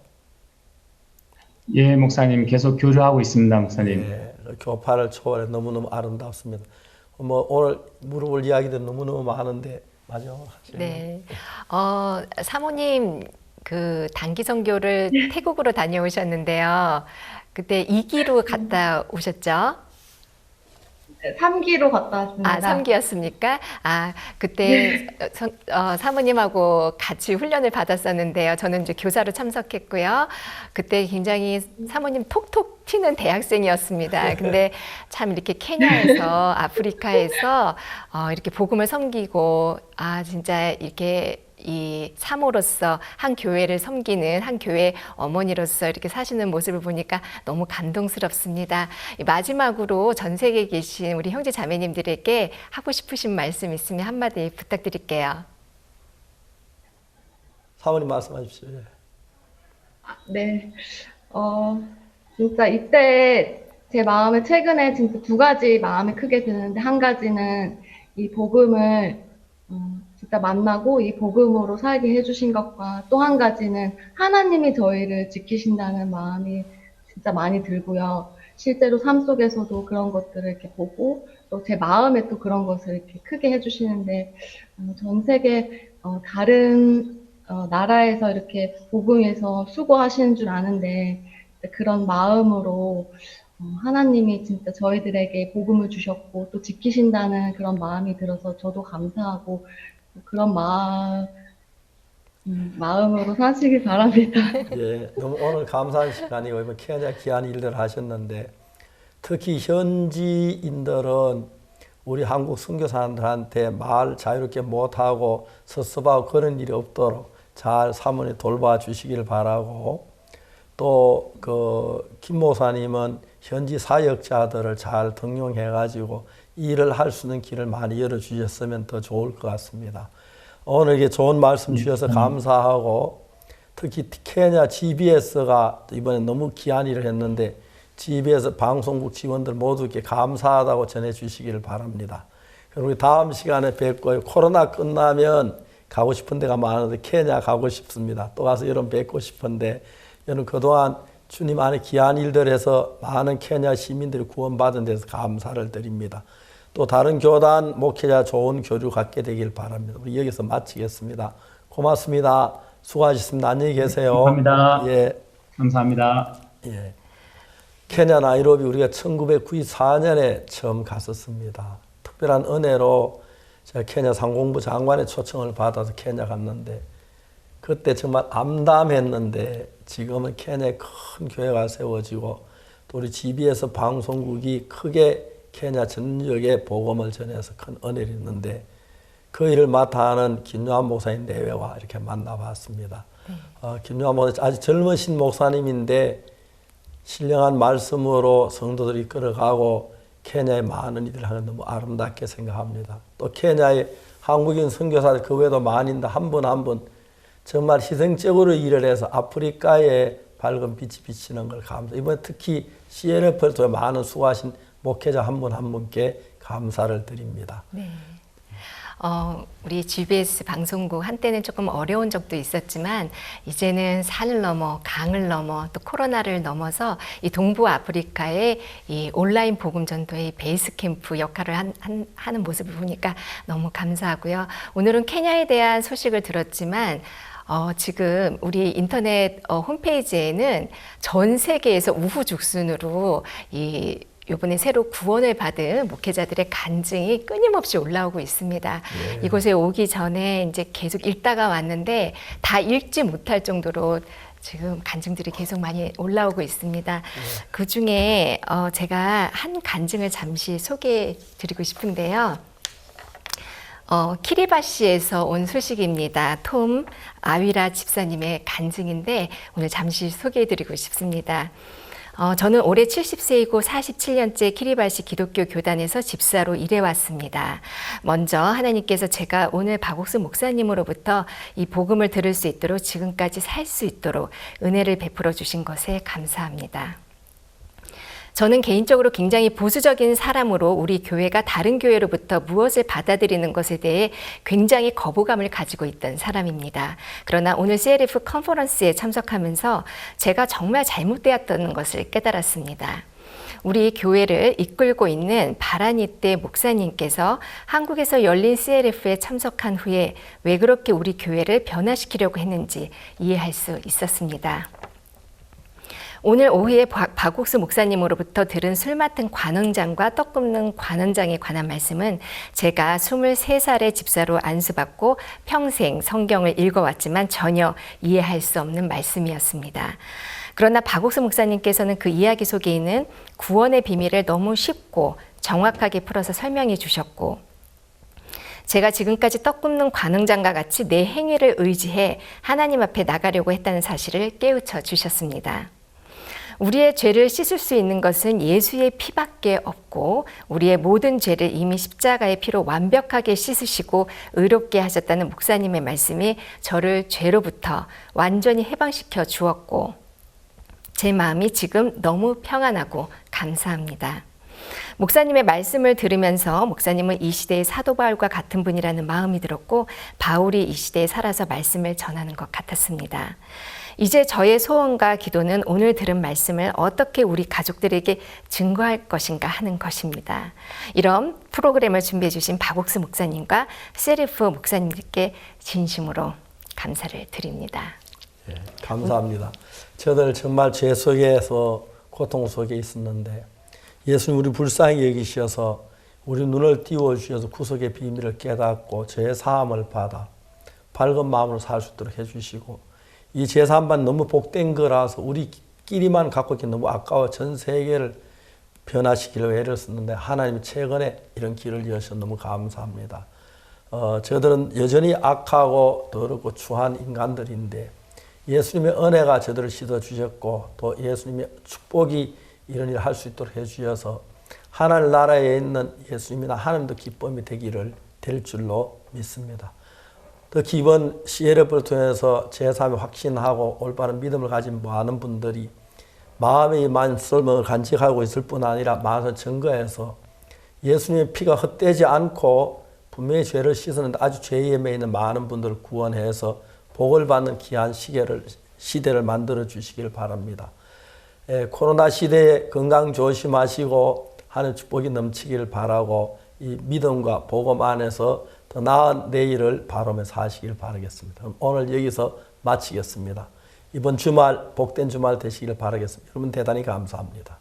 예, 목사님 계속 교류하고 있습니다, 목사님. 예, 교파를 초월해 너무너무 아름답습니다. 뭐 오늘 물어볼 이야기들 너무너무 많은데 맞아. 네, 사모님 그 단기 선교를 태국으로 다녀오셨는데요. 그때 2기로 갔다 오셨죠? 3기로 갔다 왔습니다. 3기였습니까? 그때 사모님하고 같이 훈련을 받았었는데요. 저는 이제 교사로 참석했고요. 그때 굉장히 사모님 톡톡 튀는 대학생이었습니다. 근데 참 이렇게 케냐에서 아프리카에서 이렇게 복음을 섬기고 진짜 이렇게 이 사모로서 한 교회를 섬기는 한 교회 어머니로서 이렇게 사시는 모습을 보니까 너무 감동스럽습니다. 마지막으로 전 세계에 계신 우리 형제 자매님들에게 하고 싶으신 말씀 있으면 한마디 부탁드릴게요. 사모님 말씀하십시오. 네, 진짜 이때 제 마음에 최근에 진짜 2가지 마음이 크게 드는데 한 가지는 이 복음을 진짜 만나고 이 복음으로 살게 해주신 것과 또 한 가지는 하나님이 저희를 지키신다는 마음이 진짜 많이 들고요. 실제로 삶 속에서도 그런 것들을 이렇게 보고 또 제 마음에 또 그런 것을 이렇게 크게 해주시는데 전 세계 다른 나라에서 이렇게 복음 위해서 수고하시는 줄 아는데 그런 마음으로 하나님이 진짜 저희들에게 복음을 주셨고 또 지키신다는 그런 마음이 들어서 저도 감사하고 그런 마음으로 사시길 바랍니다. 예, 너무 오늘 감사한 시간이고 이번 케냐 귀한 일들 하셨는데 특히 현지인들은 우리 한국 선교사님들한테 말 자유롭게 못하고 섭섭하고 그런 일이 없도록 잘 사모님 돌봐 주시길 바라고 또 그 김 목사님은 현지 사역자들을 잘 등용해 가지고 일을 할 수 있는 길을 많이 열어주셨으면 더 좋을 것 같습니다. 오늘 이렇게 좋은 말씀 주셔서 감사하고 특히 케냐 GBS가 이번에 너무 귀한 일을 했는데 GBS 방송국 직원들 모두께 감사하다고 전해주시기를 바랍니다. 그리고 우리 다음 시간에 뵙고요. 코로나 끝나면 가고 싶은 데가 많은데 케냐 가고 싶습니다. 또 가서 여러분 뵙고 싶은데 여러분 그동안 주님 안에 귀한 일들 해서 많은 케냐 시민들이 구원받은 데서 감사를 드립니다. 또 다른 교단 목회자 좋은 교류 갖게 되길 바랍니다. 우리 여기서 마치겠습니다. 고맙습니다. 수고하셨습니다. 안녕히 계세요. 감사합니다. 예. 감사합니다. 예. 케냐 나이로비 우리가 1994년에 처음 갔었습니다. 특별한 은혜로 제가 케냐 상공부 장관의 초청을 받아서 케냐 갔는데 그때 정말 암담했는데 지금은 케냐에 큰 교회가 세워지고 또 우리 GBS 방송국이 크게 케냐 전역에 복음을 전해서 큰 은혜를 있는데 그 일을 맡아 하는 김요한 목사님 내외와 이렇게 만나봤습니다. 김요한 목사님 아주 젊으신 목사님인데 신령한 말씀으로 성도들이 끌어가고 케냐의 많은 일을 하는 너무 아름답게 생각합니다. 또 케냐의 한국인 선교사들 그 외에도 많이 있는데 한 분 한 분 정말 희생적으로 일을 해서 아프리카에 밝은 빛이 비치는 걸 감사. 이번에 특히 CNF를 통해 많은 수고하신 목회자 한 분 한 분께 감사를 드립니다. 네. 우리 GBS 방송국 한때는 조금 어려운 적도 있었지만 이제는 산을 넘어 강을 넘어 또 코로나를 넘어서 이 동부 아프리카의 이 온라인 복음 전도의 베이스 캠프 역할을 하는 모습을 보니까 너무 감사하고요. 오늘은 케냐에 대한 소식을 들었지만 지금 우리 인터넷 홈페이지에는 전 세계에서 우후죽순으로 요번에 새로 구원을 받은 목회자들의 간증이 끊임없이 올라오고 있습니다. 예. 이곳에 오기 전에 이제 계속 읽다가 왔는데 다 읽지 못할 정도로 지금 간증들이 계속 많이 올라오고 있습니다. 그 중에 제가 한 간증을 잠시 소개해 드리고 싶은데요. 키리바시에서 온 소식입니다. 톰 아위라 집사님의 간증인데 오늘 잠시 소개해 드리고 싶습니다. 저는 올해 70세이고 47년째 키리바시 기독교 교단에서 집사로 일해왔습니다. 먼저 하나님께서 제가 오늘 박옥수 목사님으로부터 이 복음을 들을 수 있도록 지금까지 살 수 있도록 은혜를 베풀어 주신 것에 감사합니다. 저는 개인적으로 굉장히 보수적인 사람으로 우리 교회가 다른 교회로부터 무엇을 받아들이는 것에 대해 굉장히 거부감을 가지고 있던 사람입니다. 그러나 오늘 CLF 컨퍼런스에 참석하면서 제가 정말 잘못되었다는 것을 깨달았습니다. 우리 교회를 이끌고 있는 바라니떼 목사님께서 한국에서 열린 CLF에 참석한 후에 왜 그렇게 우리 교회를 변화시키려고 했는지 이해할 수 있었습니다. 오늘 오후에 박옥수 목사님으로부터 들은 술 맡은 관원장과 떡 굽는 관원장에 관한 말씀은 제가 23살의 집사로 안수받고 평생 성경을 읽어왔지만 전혀 이해할 수 없는 말씀이었습니다. 그러나 박옥수 목사님께서는 그 이야기 속에 있는 구원의 비밀을 너무 쉽고 정확하게 풀어서 설명해 주셨고 제가 지금까지 떡 굽는 관원장과 같이 내 행위를 의지해 하나님 앞에 나가려고 했다는 사실을 깨우쳐 주셨습니다. 우리의 죄를 씻을 수 있는 것은 예수의 피밖에 없고 우리의 모든 죄를 이미 십자가의 피로 완벽하게 씻으시고 의롭게 하셨다는 목사님의 말씀이 저를 죄로부터 완전히 해방시켜 주었고 제 마음이 지금 너무 평안하고 감사합니다. 목사님의 말씀을 들으면서 목사님은 이 시대의 사도 바울과 같은 분이라는 마음이 들었고 바울이 이 시대에 살아서 말씀을 전하는 것 같았습니다. 이제 저의 소원과 기도는 오늘 들은 말씀을 어떻게 우리 가족들에게 증거할 것인가 하는 것입니다. 이런 프로그램을 준비해 주신 박옥수 목사님과 CLF 목사님께 진심으로 감사를 드립니다. 예, 감사합니다. 저들 정말 죄 속에서 고통 속에 있었는데 예수님 우리 불쌍히 여기셔서 우리 눈을 띄워주셔서 구속의 비밀을 깨닫고 죄 사함을 받아 밝은 마음으로 살 수 있도록 해주시고 이 제사함반 너무 복된 거라서 우리끼리만 갖고 있기 너무 아까워 전 세계를 변화시키려고 애를 썼는데 하나님이 최근에 이런 길을 여셔서 너무 감사합니다. 저들은 여전히 악하고 더럽고 추한 인간들인데 예수님의 은혜가 저들을 씻어주셨고 또 예수님의 축복이 이런 일을 할 수 있도록 해주셔서 하나님 나라에 있는 예수님이나 하나님도 기쁨이 될 줄로 믿습니다. 특히 이번 CLF를 통해서 제3의 확신하고 올바른 믿음을 가진 많은 분들이 마음의 말씀을 간직하고 있을 뿐 아니라 많은 증거에서 예수님의 피가 헛되지 않고 분명히 죄를 씻었는데 아주 죄에 매이는 많은 분들을 구원해서 복을 받는 귀한 시대를 만들어 주시길 바랍니다. 코로나 시대에 건강 조심하시고 하는 축복이 넘치기를 바라고 이 믿음과 복음 안에서 더 나은 내일을 바라며 사시길 바라겠습니다. 그럼 오늘 여기서 마치겠습니다. 이번 주말 복된 주말 되시길 바라겠습니다. 여러분 대단히 감사합니다.